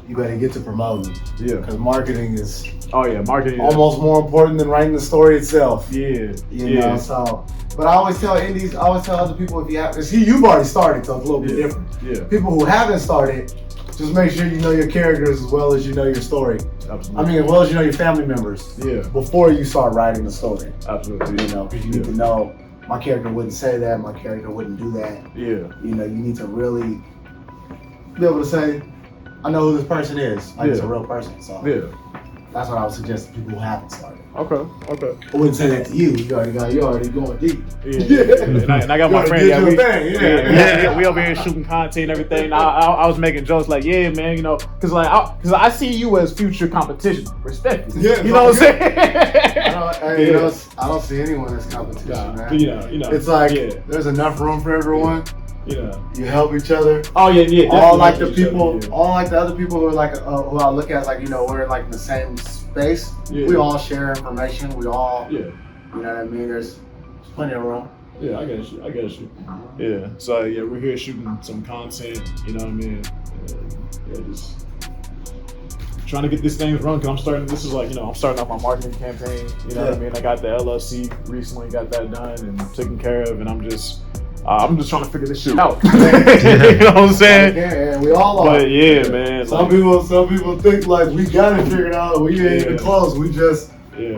you got to get to promoting. Yeah. Because marketing is marketing almost more important than writing the story itself. Yeah. You know, so. But I always tell other people, if you have, because you've already started, so it's a little bit different. Yeah. People who haven't started, just make sure you know your characters as well as you know your story. Absolutely. I mean, as well as you know your family members. Yeah. Before you start writing the story. Absolutely. You know, because you need to know, my character wouldn't say that, my character wouldn't do that. Yeah. You know, you need to really be able to say, I know who this person is. Like, it's a real person. So that's what I would suggest to people who haven't started. Okay. I wouldn't say that to you. You already going deep. Yeah. And I got my friend. We over here shooting content and everything. I was making jokes like, yeah, man, you know, because I see you as future competition, respectfully. Yeah, you know what I'm saying? I don't see anyone as competition, man. You know, it's like there's enough room for everyone. Yeah. You help each other. Oh yeah. All like the people, all like the other people who are like who I look at as like, you know, we're like in the same space. Yeah. We all share information. We all, Yeah. you know what I mean. There's plenty of room. Yeah, I got you. Yeah. So yeah, we're here shooting some content. You know what I mean? Just trying to get this thing run. Cause I'm starting off my marketing campaign. You know what I mean? I got the LLC recently, got that done and taken care of, and I'm just trying to figure this shit out. You know what I'm saying? Yeah, we all are. But yeah, man. Some people think like we got it figured out. We ain't even close. We just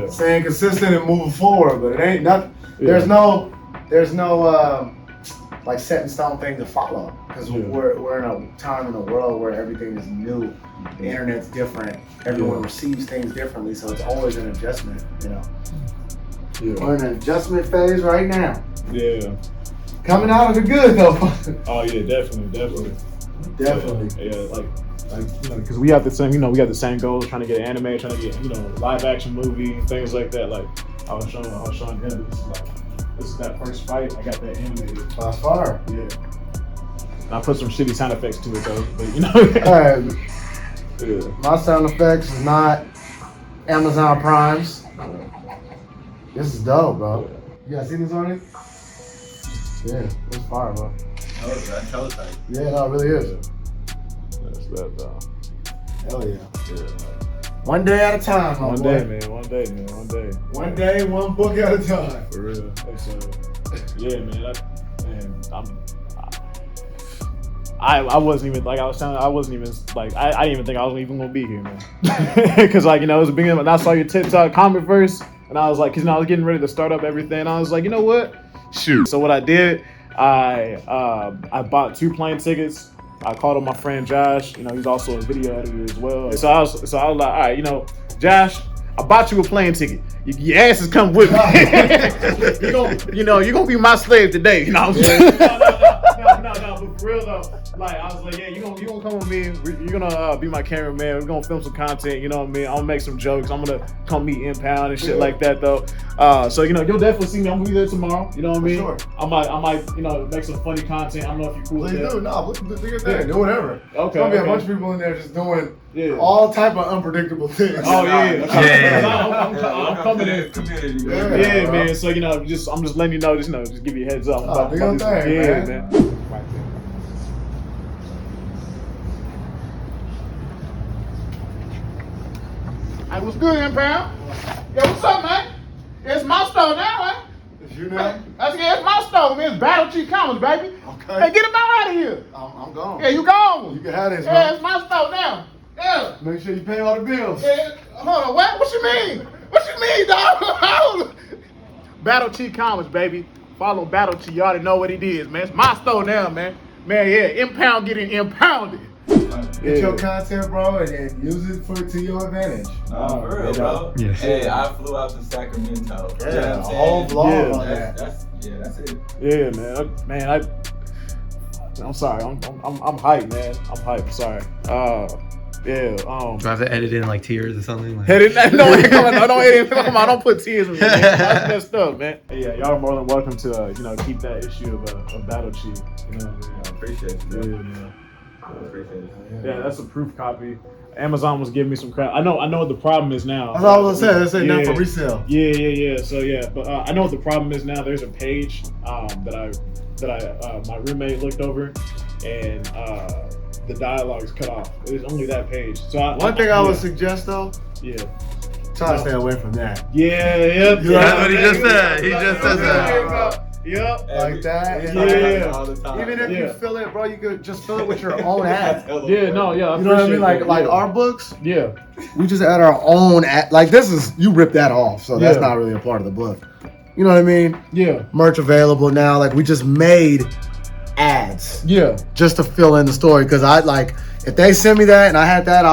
staying consistent and moving forward. But it ain't nothing. There's no like set in stone thing to follow, because we're in a time in the world where everything is new. The internet's different. Everyone receives things differently, so it's always an adjustment. You know. Yeah. We're in an adjustment phase right now. Yeah. Coming out of the good though. Oh yeah, definitely. Yeah, like you know, because we have the same goals, trying to get anime, trying to get, you know, live action movie, things like that. Like I was showing him, this is that first fight. I got that animated. By far. Yeah. And I put some shitty sound effects to it though, but you know. My sound effects is not Amazon Prime's. This is dope, bro. You guys see this on it? Yeah, it's fire, bro. Teletype. Yeah, no, it really is. That's that though. Hell yeah. One day at a time, my boy. One day, man. One day, one book at a time. For real. So, yeah, man. I wasn't even, like I was telling you, I didn't even think I was even gonna be here, man. Cause like, you know, it was the beginning, and I saw your TikTok comment first, and I was like, cause you know, I was getting ready to start up everything, and I was like, you know what? Shoot. So what I did, I bought 2 plane tickets. I called up my friend Josh. You know, he's also a video editor as well. So I was like, all right, you know, Josh, I bought you a plane ticket. Your ass is coming with me. you're gonna be my slave today. You know what I'm saying? No, but for real though. Like I was like, yeah, you gonna come with me. You're gonna be my cameraman. We're gonna film some content. You know what I mean? I'm gonna make some jokes. I'm gonna come meet Impound and shit like that though. So you know, you'll definitely see me. I'm gonna be there tomorrow. You know what I mean? Sure. I might you know make some funny content. I don't know if you're cool with Please that. do. No, do your thing. Do whatever. Okay. It's gonna be a okay. bunch of people in there just doing Yeah. all type of unpredictable things. Oh yeah. Yeah. I'm coming in. Community, Yeah. man. Yeah, bro. man. So you know, I'm just letting you know. Just give you a heads up. Do your thing, yeah, man. Hey, what's good, Impound? Yo, what's up, man? It's my store now, man. It's you now? It's my store, man. It's Battle Chief Comics, baby. Okay. Hey, get him out of here. I'm gone. Yeah, you gone. You can have this, Yeah, man. it's my store now. Yeah. Make sure you pay all the bills. Yeah. Hold on, what? What you mean? What you mean, dog? Battle Chief Comics, baby. Follow Battle Chief. You already know what it is, man. It's my store now, man. Man, yeah. Impound getting impounded. Get your content, bro, and use it to your advantage. For real, bro. Yes. Hey, I flew out to Sacramento. Yeah, You know what I'm a saying? whole vlog on that. That's it. Yeah, man. I'm sorry. I'm hyped, man. I'm hyped. Sorry. Yeah. Do I have to edit in like tears or something? Like... Don't edit. Come on, don't put tears in me. That's messed up, man. Yeah, y'all are more than welcome to you know keep that issue of Battle Chief. You know what I mean? I appreciate it, bro. Yeah, man. I appreciate it. Yeah, that's a proof copy. Amazon was giving me some crap. I know what the problem is now. That's all I was gonna say. They say nothing for resale. Yeah. So yeah, but I know what the problem is now. There's a page that my roommate looked over, and the dialogue is cut off. It's only that page. So One thing I would suggest though, yeah. try to stay away from that. Yeah. That's what he just said. He just said that. Yep. Like that. Yeah. All the time. Even if Yeah. you fill it, bro, you could just fill it with your own ad. Yeah. No. Yeah. You know what I mean? appreciate Like that. our books, Yeah. we just add our own ad. Like this is, you rip that off, so that's Yeah. not really a part of the book. You know what I mean? Yeah. Merch available now. Like we just made ads Yeah. just to fill in the story. Cause if they send me that and I had that,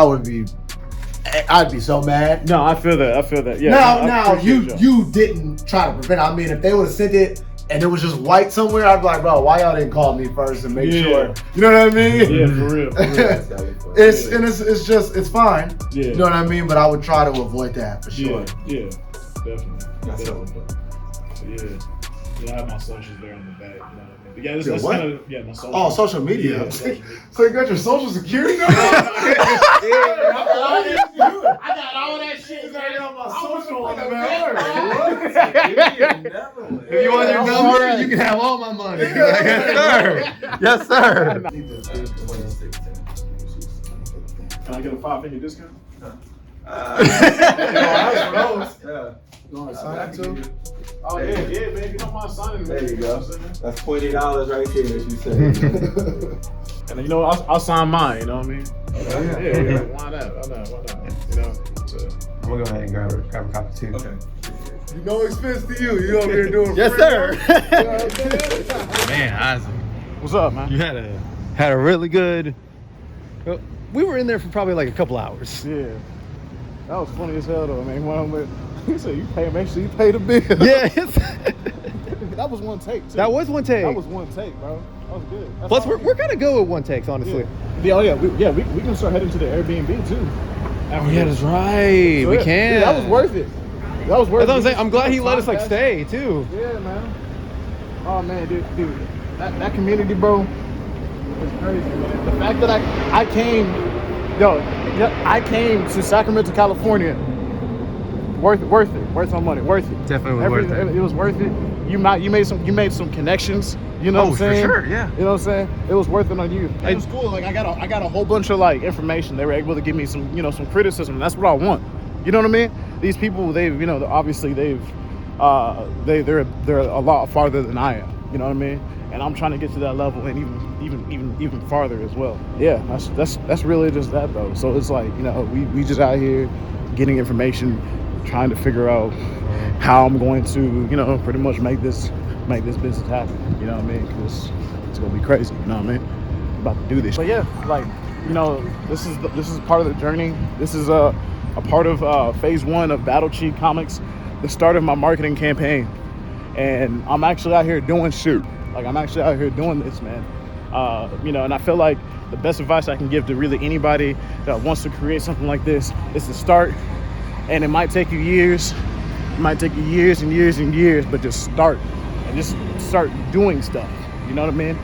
I'd be so mad. No, I feel that. Yeah. Now I appreciate you didn't try to prevent it. I mean, if they would have sent it and it was just white somewhere, I'd be like, bro, why y'all didn't call me first and make Yeah. sure? You know what I mean? Yeah, for real. It's fine. Yeah. You know what I mean? But I would try to avoid that for sure. Yeah, definitely. That's definitely. Yeah, I have my socials there on the back. You know what I mean? But yeah, Your that's what? kind of my socials. Oh, social media. Yeah, social media. So you got your social security number? I got all that shit. I got my social on the man. If you want your number, you can have all my money. Like, yes, sir. Yes, sir. Can I get a 5-finger discount? You want to sign that too? Oh yeah, man. If you don't mind signing, There you go. That's $20 right there, as you say. And you know, I'll sign mine. You know what I mean? Yeah. Why not? You know. So. I'm gonna go ahead and grab a copy too. Okay. No expense to you. You over here doing Yes, free sir. work. Man, Isaac, What's up, man? you had a really good. Well, we were in there for probably like a couple hours. Yeah. That was funny as hell though, man. When I'm with, he said, make sure you pay the bill. Yeah, That was one take, too. that was one take. That was one take, bro. That was good. That's Plus, all we're kind of good with one takes, honestly. we can start heading to the Airbnb, too. Oh yeah, that's right. So, we yeah, can. Yeah, that was worth it. That was worth That's what I'm it. saying. I'm glad he let us like stay too. Yeah, man. Oh, man, dude. That community, bro, is crazy, man. The fact that I came to Sacramento, California, worth it. Worth my money. Worth it. Definitely was worth it. It was worth it. You made some connections. You know what I'm saying? for sure, yeah. You know what I'm saying? It was worth it on you. It was cool. Like I got a whole bunch of like information. They were able to give me some criticism. That's what I want. You know what I mean? These people, they're a lot farther than I am. You know what I mean? And I'm trying to get to that level and even farther as well. Yeah, that's really just that though. So it's like, you know, we just out here getting information, trying to figure out how I'm going to, you know, pretty much make this business happen. You know what I mean? Because it's gonna be crazy. You know what I mean? I'm about to do this. But yeah, like, you know, this is part of the journey. This is a part of phase 1 of Battle Chief Comics, the start of my marketing campaign. And I'm actually out here doing shit. Like, I'm actually out here doing this, man. And I feel like the best advice I can give to really anybody that wants to create something like this is to start. And it might take you years. It might take you years and years and years, but just start and just start doing stuff. You know what I mean?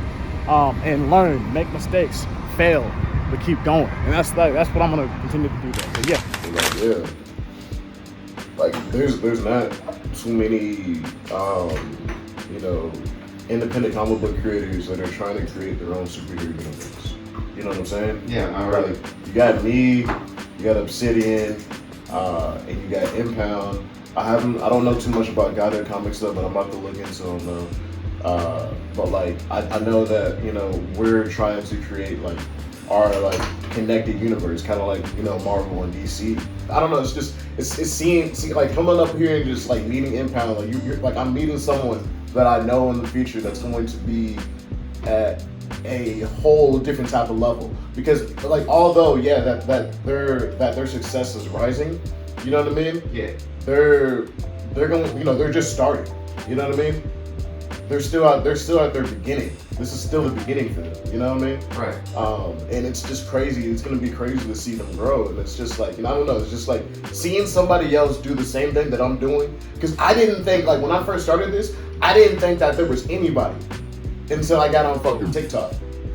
And learn, make mistakes, fail, but keep going. And that's what I'm gonna continue to do. That. So yeah. Like there's not too many independent comic book creators that are trying to create their own superhero universe. You know what I'm saying? Yeah, like you got me, you got Obsidian, and you got Impound. I don't know too much about Goddard Comics stuff, but I'm about to look into them though. But like I know that we're trying to create like our like connected universe, kind of like Marvel and DC. I don't know. It's just it's seeing like coming up here and just like meeting Impound. Like you're like I'm meeting someone that I know in the future that's going to be at a whole different type of level. Because like although that their success is rising, you know what I mean? Yeah. They're going they're just starting. You know what I mean? They're still at their beginning. This is still the beginning for them. You know what I mean? Right. And it's just crazy. It's gonna be crazy to see them grow. And it's just like I don't know. It's just like seeing somebody else do the same thing that I'm doing. Because I didn't think like when I first started this, I didn't think that there was anybody until I got on fucking TikTok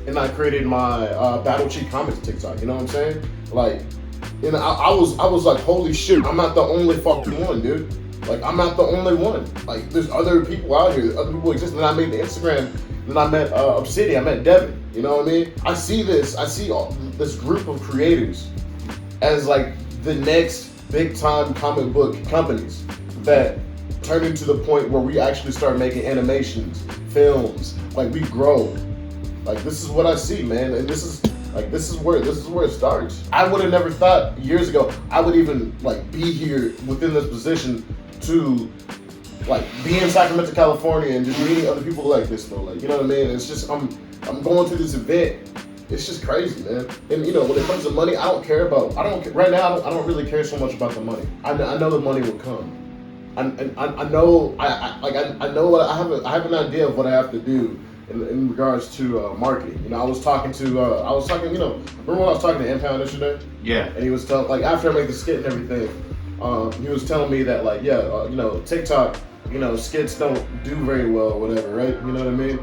and I created my Battle Cheat Comics TikTok. You know what I'm saying? Like, I was like, holy shit, I'm not the only fucking one, dude. Like, I'm not the only one. Like, there's other people out here. Other people exist. And then I made the Instagram. Then I met Obsidian. I met Devin. You know what I mean? I see this group of creators as like the next big time comic book companies that turn into the point where we actually start making animations, films. Like we grow. Like this is what I see, man. And this is where it starts. I would have never thought years ago I would even like be here within this position to like be in Sacramento, California, and just meeting other people like this, though. Like, you know what I mean? It's just I'm going to this event. It's just crazy, man. And when it comes to money, right now. I don't really care so much about the money. I know the money will come. I know I have an idea of what I have to do in regards to marketing. I was talking. Remember when I was talking to Impound yesterday? Yeah. And he was telling, like, after I made the skit and everything, he was telling me that, like, TikTok, skits don't do very well or whatever, right? You know what I mean?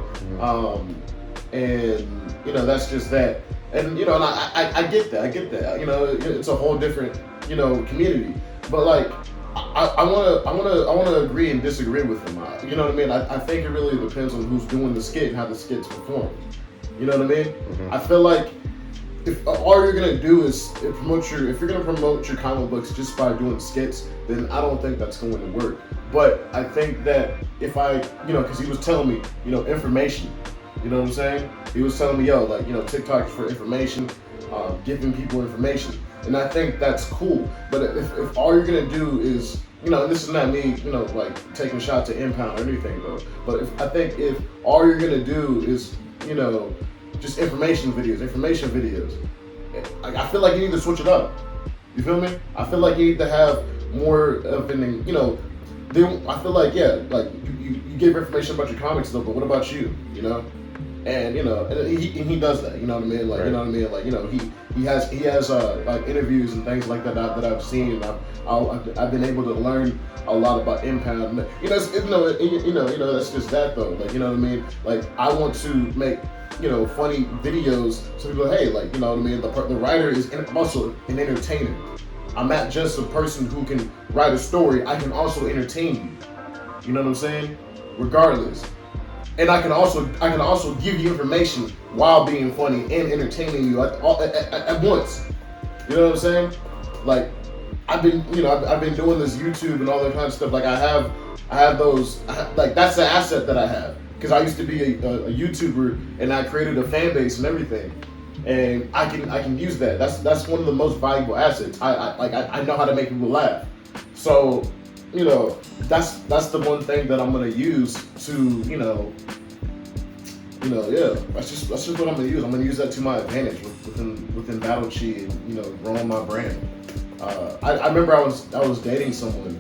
And that's just that. And and I get that. It's a whole different community. But like I wanna agree and disagree with him. You know what I mean? I think it really depends on who's doing the skit and how the skit's performed. You know what I mean? Mm-hmm. I feel like if all you're gonna do is if you're gonna promote your comic books just by doing skits, then I don't think that's going to work. But I think that if I, because he was telling me, information. You know what I'm saying? He was telling me, TikTok is for information, giving people information. And I think that's cool. But if all you're gonna do is, and this is not me, like taking a shot to Impound or anything though. But if all you're gonna do is, just information videos, I feel like you need to switch it up. You feel me? I feel like you need to have more of an, I feel like, you give information about your comics though, but what about you, And and he does that, you know what I mean? Like, right. You know what I mean? Like, he has like interviews and things like that I've seen. I've been able to learn a lot about Impound. That's just that though. Like, you know what I mean? Like, I want to make funny videos so people, hey, like, you know what I mean? The writer is also an entertainer. I'm not just a person who can write a story. I can also entertain you. You know what I'm saying? Regardless. And I can also give you information while being funny and entertaining you at once. You know what I'm saying? Like, I've been doing this YouTube and all that kind of stuff. Like, I have those. That's the asset that I have, because I used to be a YouTuber and I created a fan base and everything, and I can use that. That's one of the most valuable assets. I know how to make people laugh. So, that's the one thing that I'm gonna use to, that's just what I'm gonna use. I'm gonna use that to my advantage within Battle Cheat and, growing my brand. I remember I was dating someone,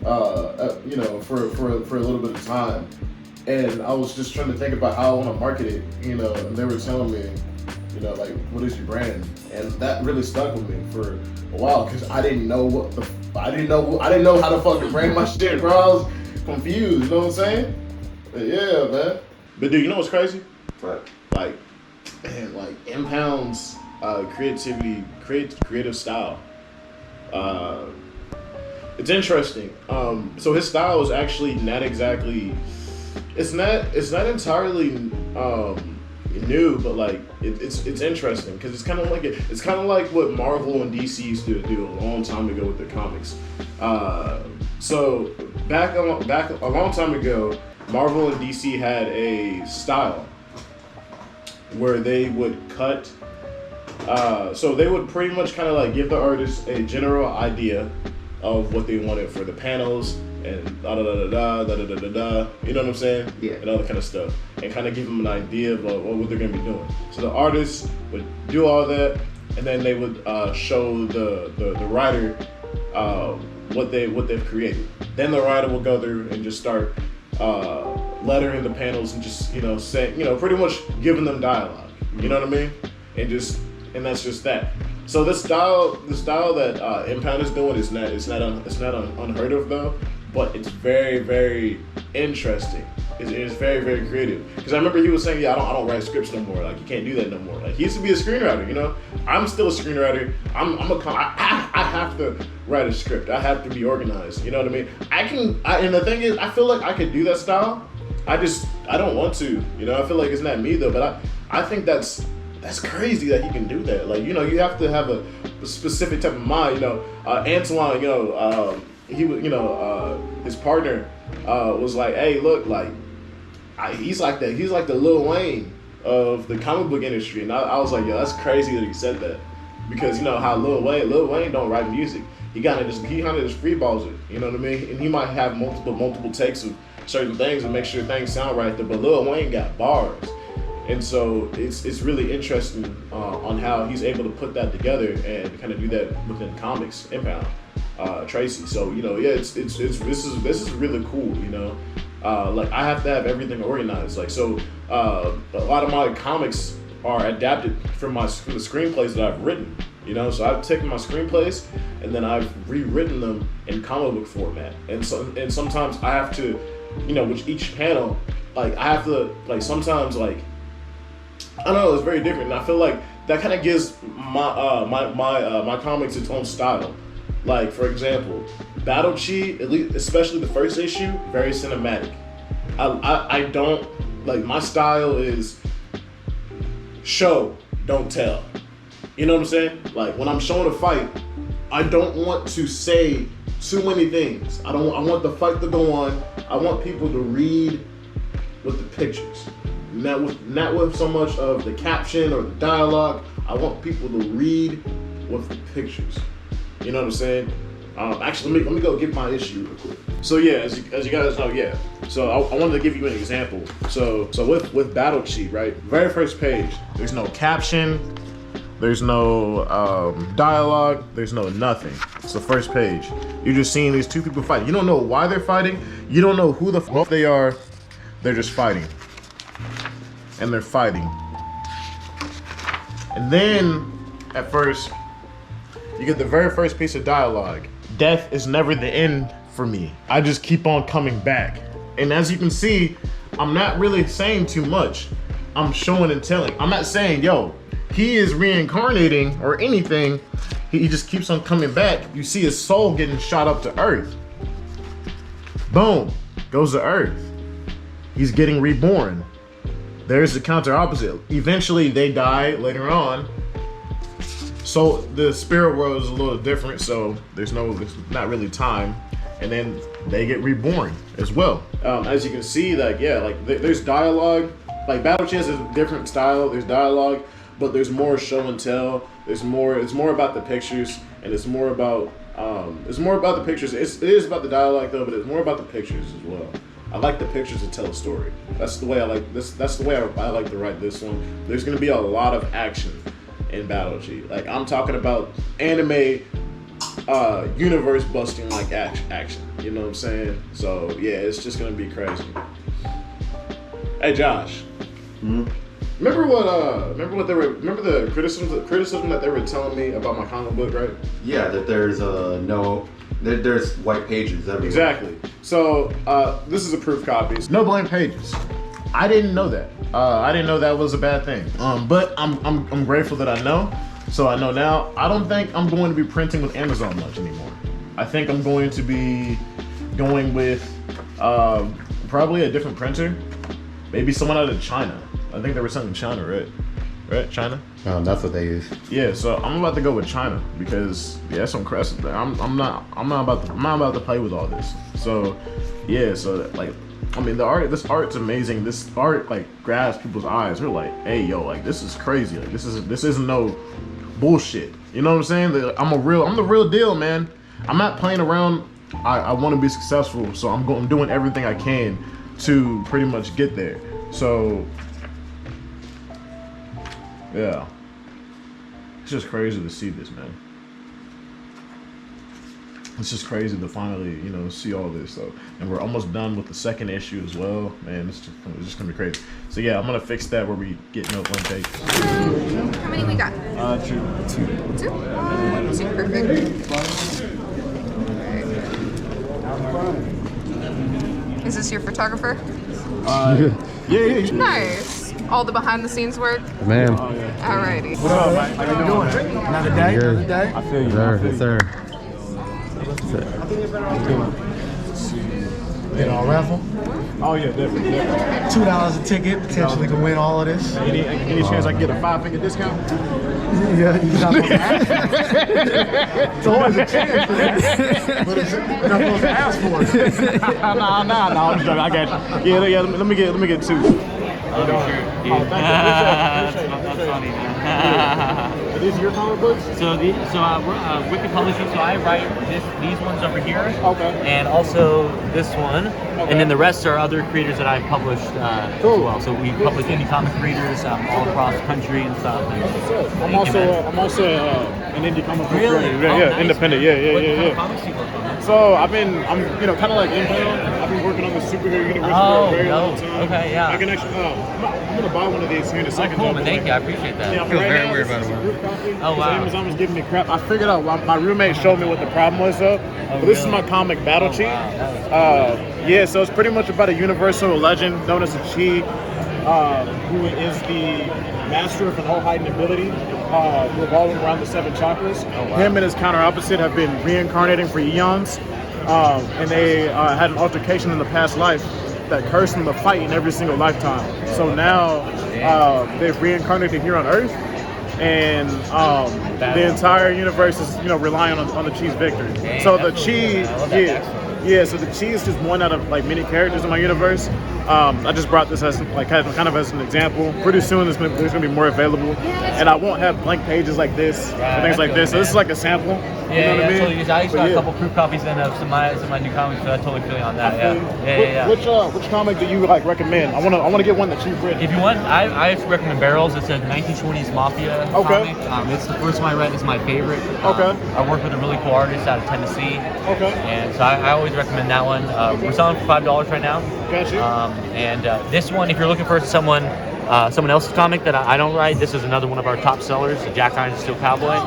for a little bit of time, And I was just trying to think about how I want to market it, you know, and they were telling me, you know, like, what is your brand? And that really stuck with me for a while because I didn't know I didn't know how to fucking brand my shit, bro. I was confused, you know what I'm saying? But yeah, man. But dude, you know what's crazy? What? Like, man, like Impound's creativity, creative style. It's interesting. So his style is actually not exactly. It's not entirely new, but like it's interesting because it's kind of like what Marvel and DC used to do a long time ago with their comics. So back a long time ago, Marvel and DC had a style where they would cut. So they would pretty much kind of like give the artist a general idea of what they wanted for the panels and da da da da da da da da da. You know what I'm saying? Yeah. And all that kind of stuff, and kind of give them an idea of what they're gonna be doing. So the artist would do all that, and then they would show the writer what they've created. Then the writer will go through and just start lettering the panels and just say pretty much giving them dialogue. You know what I mean? And that's just that. So the style that Impound is doing is not unheard of though, but it's very, very interesting. It's very, very creative. Because I remember he was saying, I don't write scripts no more. Like you can't do that no more. Like he used to be a screenwriter. You know, I'm still a screenwriter. I have to write a script. I have to be organized. You know what I mean? And the thing is, I feel like I could do that style. I don't want to. You know, I feel like it's not me though. But I think that's crazy that he can do that. Like, you have to have a specific type of mind. Antoine, he was, his partner was like, hey, look, like, he's like that. He's like the Lil Wayne of the comic book industry. And I was like, yo, that's crazy that he said that. Because you know how Lil Wayne don't write music. He kind of just freeballs it. You know what I mean? And he might have multiple takes of certain things and make sure things sound right there. But Lil Wayne got bars. And so it's really interesting on how he's able to put that together and kind of do that within comics. Impound, Tracy. So this is really cool. Like I have to have everything organized. Like so, a lot of my comics are adapted from the screenplays that I've written. So I've taken my screenplays and then I've rewritten them in comic book format. And sometimes I have to, with each panel, like I have to sometimes I don't know, it's very different. And I feel like that kind of gives my comics its own style. Like, for example, Battle Chi, at least, especially the first issue, very cinematic. I don't, my style is show, don't tell. You know what I'm saying? Like, when I'm showing a fight, I don't want to say too many things. I want the fight to go on. I want people to read with the pictures. Not with so much of the caption or the dialogue. I want people to read with the pictures. You know what I'm saying? Actually, let me go get my issue real quick. So yeah, as you guys know, yeah. So I wanted to give you an example. So with Battle Chi, right? Very first page, there's no caption, there's no dialogue, there's no nothing. It's the first page. You're just seeing these two people fighting. You don't know why they're fighting. You don't know who the fuck they are. They're just fighting. And they're fighting. And then, at first, you get the very first piece of dialogue. Death is never the end for me. I just keep on coming back. And as you can see, I'm not really saying too much. I'm showing and telling. I'm not saying, yo, he is reincarnating or anything. He just keeps on coming back. You see his soul getting shot up to Earth. Boom, goes to Earth. He's getting reborn. There's the counter opposite. Eventually they die later on. So the spirit world is a little different, so there's not really time. And then they get reborn as well. As you can see, there's dialogue. Like Battle Chi has a different style, there's dialogue, but there's more show and tell. It's more about the pictures, and it's more about the pictures. It is about the dialogue though, but it's more about the pictures as well. I like the pictures to tell a story. That's the way I like this. That's the way I like to write this one. There's gonna be a lot of action in Battle Chi. Like I'm talking about anime, universe busting action. You know what I'm saying? So yeah, it's just gonna be crazy. Hey, Josh. Remember what they were? Remember the criticism that they were telling me about my comic book, right? Yeah, that there's there's white pages everywhere. Exactly. So this is a proof copy. No blank pages. I didn't know that. I didn't know that was a bad thing. But I'm grateful that I know. So I know now. I don't think I'm going to be printing with Amazon much anymore. I think I'm going to be going with probably a different printer. Maybe someone out of China. I think they were selling China, right? Right, China. That's what they use. Yeah, so I'm about to go with China because that's some crap. I'm not about to play with all this. So yeah, so like, I mean, this art's amazing. This art like grabs people's eyes. They're like, hey, yo, like this is crazy. Like this isn't no bullshit. You know what I'm saying? I'm the real deal, man. I'm not playing around. I want to be successful, so I'm doing everything I can to pretty much get there. So yeah, it's just crazy to see this, man. It's just crazy to finally, see all this. So, and we're almost done with the second issue as well, man. It's just gonna be crazy. So yeah, I'm gonna fix that where we get no one page. How many we got? Two. Two, perfect. Is this your photographer? Yeah. Nice. All the behind the scenes work? Man. Alrighty. What up, man? How you doing? Another day? Good. Another day? I feel you. Yes, sir. You know, raffle? Oh yeah, definitely. $2 a ticket, potentially can win all of this. Any chance I can get a 5-finger discount? Yeah, you're not supposed to ask for it. It's always a chance for that. But you're not supposed to ask for it. No, I'm joking. I got you. Yeah. Let me get two. Oh, sure. That's funny, man. Are these your comic books? So we're Wicked Publishing. So I write these ones over here. Okay. And also this one. Okay. And then the rest are other creators that I've published as well. So we publish indie comic creators all across the country and stuff. I'm also an indie comic book creator. Yeah, nice. Independent. Yeah. What kind of comics do you work on? So I'm kind of like inbound. I've been working on the superhero universe for a very long time. Okay, yeah. I can actually, I'm gonna buy one of these here in a second. Cool, man. Thank you. I appreciate that. Yeah, I feel right very now, weird this about is it. a group copy. Oh, wow. Amazon was giving me crap. I figured out. My roommate showed me what the problem was though. But this is my comic battle cheat. Yeah, so it's pretty much about a universal legend known as the Chi, who is the master of an all-hiding ability, revolving around the 7 chakras. Him and his counter opposite have been reincarnating for eons, and they had an altercation in the past life that cursed them to fight in every single lifetime. So now they've reincarnated here on Earth, and the entire universe is relying on the Chi's victory. Dang, so the Chi, so the Chi is just one out of like many characters in my universe. I just brought this as like kind of as an example. Pretty soon there's gonna be more available, and I won't have blank pages like this and things like this. So this is like a sample. You know what I mean? Totally. I used to have a couple proof copies in of some of my new comics, so I totally feel you on that. Yeah. Which comic do you like recommend? I wanna get one that you've written. If you want, I recommend Barrels. It's a 1920s mafia comic. It's the first one I read. It's my favorite. I work with a really cool artist out of Tennessee. Okay. And so I always recommend that one. We're selling for $5 right now. Gotcha. And this one, if you're looking for someone else's comic that I don't write, this is another one of our top sellers, the Jack Ryan Steel Cowboy.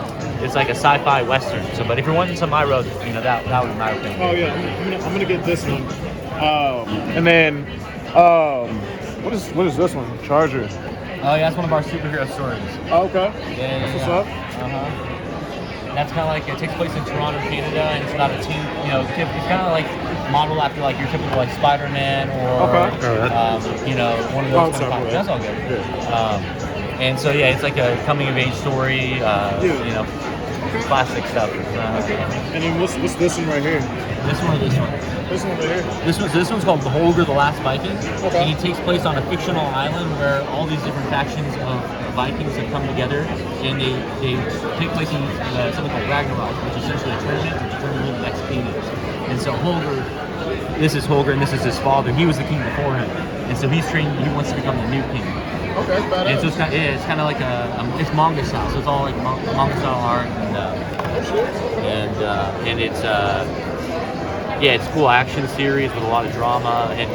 It's like a sci-fi western. So, but if you're wanting some I wrote, that would be my opinion. Oh yeah, I'm gonna get this one. And then what is this one? Charger. Oh yeah, that's one of our superhero stories. Oh, okay. Yeah. That's what's up. That's kind of like, it takes place in Toronto, Canada, and it's about a team, it's kind of like modeled after like your typical like Spider-Man or, one of those kind of comics. That's all good. Yeah. And so yeah, it's like a coming of age story, classic stuff. And then what's this one right here? This one or this one? This one right here. This one's called The Holger, the Last Viking. Okay. And it takes place on a fictional island where all these different factions of Vikings have come together, and they take place in something called Ragnarok, which is essentially a tournament to determine who the next king is. And so this is Holger, and this is his father. He was the king before him, and so he wants to become the new king. Okay, badass. And so it's kind of like it's manga style, so it's all like manga style art, and it's Yeah, it's a cool action series with a lot of drama and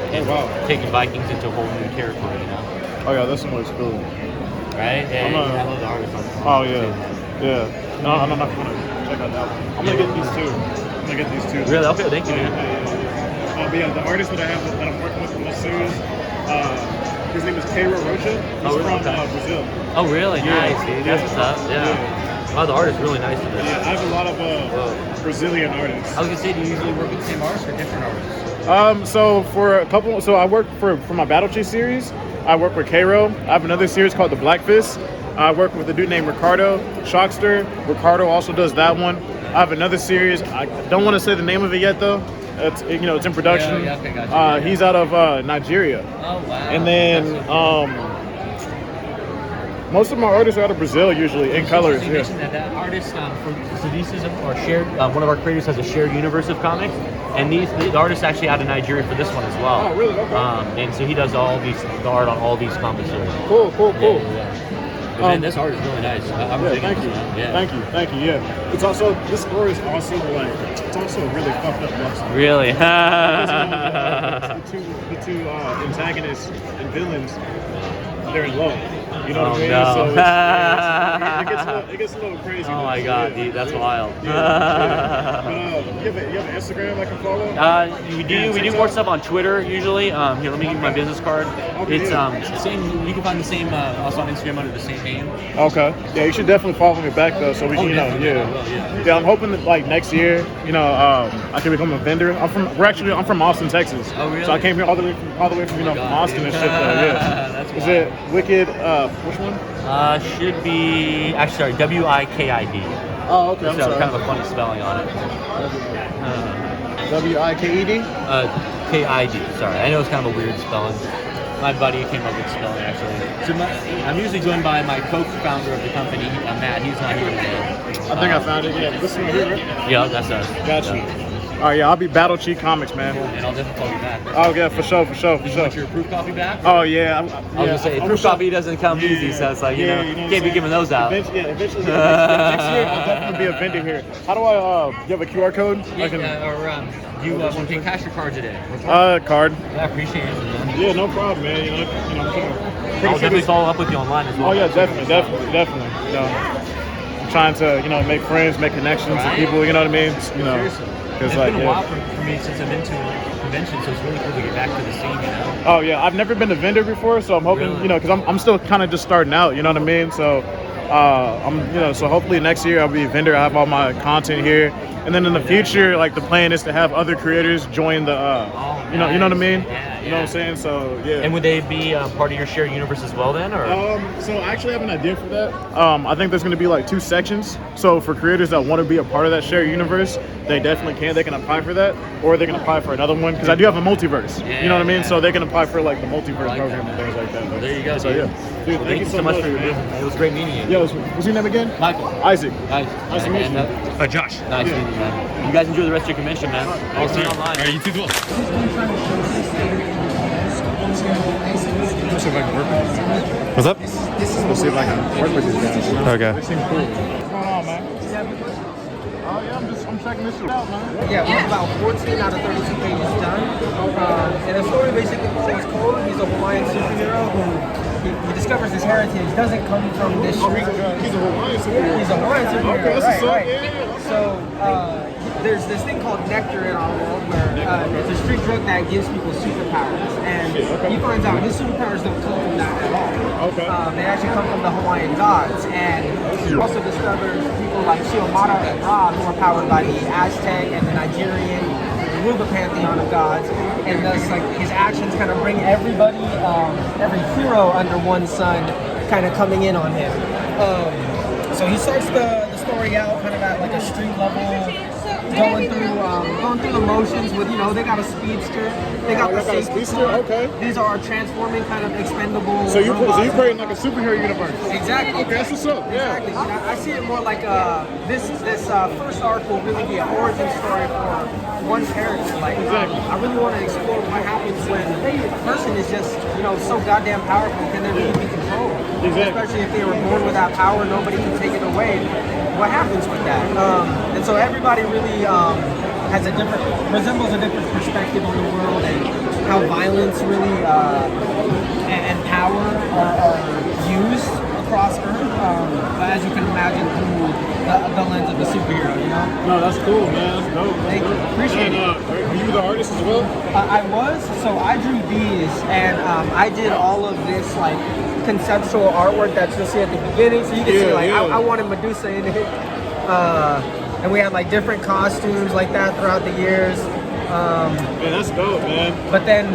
taking Vikings into a whole new territory, you know? Oh yeah, this one looks cool. Right? Yeah, I love the artist. Oh yeah, yeah. No, I'm not gonna check out that one. I'm gonna get these two. Really? Okay, thank you, man. But yeah, the artist that I have that I'm working with in this series, his name is Keiro Rocha. He's from Brazil. Oh, really? Yeah. Nice, dude. That's what's up. Yeah. Wow, the art is really nice in this. Yeah, I have a lot of Brazilian artists. I was gonna say, do you usually work with the same artists or different artists? So for a couple, so I work for my Battle Chase series. I work with Keiro. I have another series called The Black Fist. I work with a dude named Ricardo Shockster. Ricardo also does that one. I have another series. I don't want to say the name of it yet though. It's it's in production. Yeah, okay, gotcha. He's out of Nigeria. Oh wow. And then most of my artists are out of Brazil usually in colors. You mentioned that artist so these is or shared. One of our creators has a shared universe of comics, and the artist actually out of Nigeria for this one as well. Oh really? Okay. And so he does the art on all these comics. Cool. Yeah. But man, this art is really nice. I'm digging thank this, you. man. Yeah. Thank you. Yeah, it's also this story is also it's also a really fucked up love story. Really? the two antagonists and villains, they're in love. You know what I mean? No. So it gets a little crazy. Oh my god, dude, that's wild. But, you have an Instagram I can follow? We do more stuff on Twitter usually. Here, let me give you my business card. It's same. You can find the same also on Instagram under the same name. Okay. Yeah, you should definitely follow me back though, so we can Yeah, I'm hoping that like next year, I can become a vendor. I'm from Austin, Texas. Oh really? So I came here all the way from from Austin and shit. Yeah. That's Is it Wicked? Which one? Should be actually sorry, WIKID. Oh, okay. I'm so sorry. kind of a funny spelling on it. WIKED? KID. Sorry, I know it's kind of a weird spelling. My buddy came up with spelling actually. So I'm usually joined by my co-founder of the company, Matt. He's not here today. I think I found it. Yeah, this one here, right? Yeah, that's us. Gotcha. All right, yeah, I'll be Battle Cheat Comics, man. And I'll definitely call you back. Oh yeah, for sure. You want your proof copy back? Oh yeah. I was gonna say proof copy doesn't come easy, so it's like you can't be giving those out. Eventually, next year I'll definitely be a vendor here. How do I? You have a QR code? Yeah, you want to pay cash or card today? Card. Yeah, I appreciate it, man. Yeah, no problem, man. I'll definitely follow up with you online as well. Oh yeah, definitely. I'm trying to make friends, make connections with people. You know what I mean? Seriously. It's been a while for me since I've been to a convention, so it's really cool to get back to the scene, Oh yeah, I've never been a vendor before, so I'm hoping, because I'm still kind of just starting out, you know what I mean? So, so hopefully next year I'll be a vendor. I have all my content here, and then in the future, like the plan is to have other creators join the, you know what I mean? You know what I'm saying? So yeah. And would they be part of your shared universe as well then, or? So I actually have an idea for that. I think there's going to be like 2 sections. So for creators that want to be a part of that shared universe, they definitely can. They can apply for that, or they can apply for another one because I do have a multiverse. You know what I mean? So they can apply for like the multiverse program and things like that. Well, there you go. So dude. Dude, thank you so much for your business. It was great meeting you. Yeah, what's your name again? Michael. Isaac. Nice to meet you. Josh. Nice meeting you, man. You guys enjoy the rest of your convention, man. I'll see you online. You too. Cool. Let's see if I can work with these guys. What's up? Let's see if I can work with these guys. Okay. They seem cool. What's going on, man? Oh yeah, I'm checking this shit out, man. Yeah, we have about 14 out of 32 pages done. And the story basically follows Cole. He's a Hawaiian superhero who he discovers his heritage doesn't come from this street. He's a Hawaiian superhero. He's a Hawaiian superhero. Okay, that's right. Yeah. So there's this thing called nectar in our world where it's a street drug that gives people superpowers, and he finds out his superpowers don't come from that at all. Okay. They actually come from the Hawaiian gods, and he also discovers people like Shiomara and Ra who are powered by the Aztec and the Nigerian, the Yoruba pantheon of gods, and thus like his actions kind of bring everybody, every hero under one sun, kind of coming in on him. So he starts the story out kind of at like a street level, going through the motions with, they got a speedster, they got the safety car. Okay. These are transforming kind of expendable So you robots. creating like a superhero universe. Exactly. Okay, that's what's up. Yeah. Exactly. I see it more like this first arc will really be an origin story for one character. Like I really want to explore what happens when a person is just so goddamn powerful. Can they really be controlled? Especially if they were born with that power, nobody can take it away. What happens with that? And so everybody really resembles a different perspective on the world and how violence really and power are used across Earth. As you can imagine through the lens of the superhero, you know? No, that's cool, man. That's dope. Thank you. Appreciate it. Are you the artist as well? I was. So I drew these, and I did all of this like conceptual artwork that you'll see at the beginning. So you can see like I wanted Medusa in it, and we had like different costumes like that throughout the years. Man, that's dope, man. But then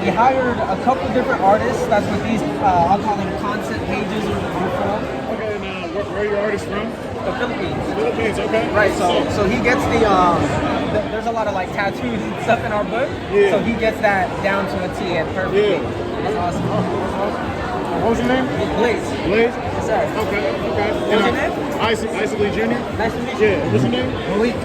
we hired a couple different artists. That's what these I'll call them concept pages are from. Okay, now where are your artists from? The Philippines. Philippines, okay. Right, so he gets there's a lot of like tattoos and stuff in our book. Yeah. So he gets that down to a T and perfectly. Yeah. That's awesome. What was your name? Blaze. Blaze? Yes, sir. Okay. What's your name? Isaac Lee Jr. Nice to meet you. Yeah. What's your name? Malik.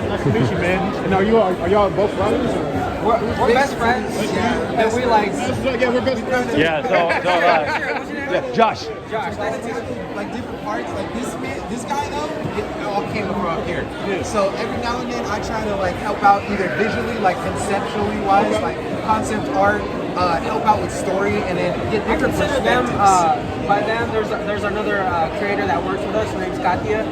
Nice to meet you, man. And are y'all both brothers? Or? We're best friends. Yeah. And we like. Yeah, we're best friends. Yeah, What's your name? yeah, Josh. Josh. Nice to meet you. Like different parts, like this guy though, it all came from up here. Yeah. So every now and then I try to like help out either visually, like conceptually wise, like concept art, help out with story, and then get I different consider them, perspectives. by them, there's another creator that works with us, her name's Katia.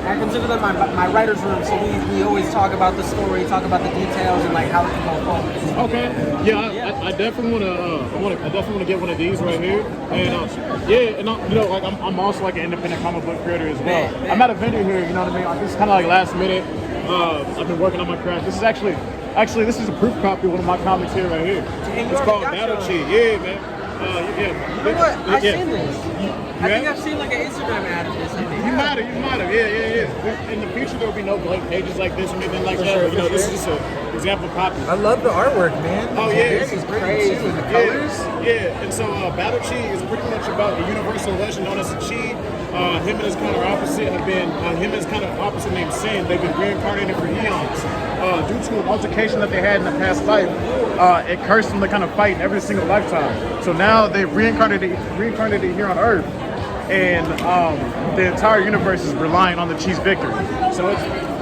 I consider them my writer's room, so we always talk about the story, talk about the details, and like how it can go forward. Okay. Yeah, I definitely want to get one of these right here, and I'm also like an independent comic book creator as well. Man. I'm at a vendor here, you know what I mean? Like, this is kind of like last minute. I've been working on my craft. This is actually this is a proof copy of one of my comics here right here. It's called Battle Chi. Yeah, man. You know what? I've seen this. I think I've seen like an Instagram ad of this. You might have. Yeah. In the future, there will be no blank pages like this or anything like that. You know, this is just an example copy. I love the artwork, man. Oh yeah, This is crazy. The colors. Yeah, and so Battle Chi is pretty much about a universal legend known as the Chi. Him and his counter opposite have been named Sin. They've been reincarnated for eons. Due to an altercation that they had in the past life, it cursed them to kind of fight in every single lifetime. So now they've reincarnated here on Earth, and the entire universe is relying on the Chi's victory. So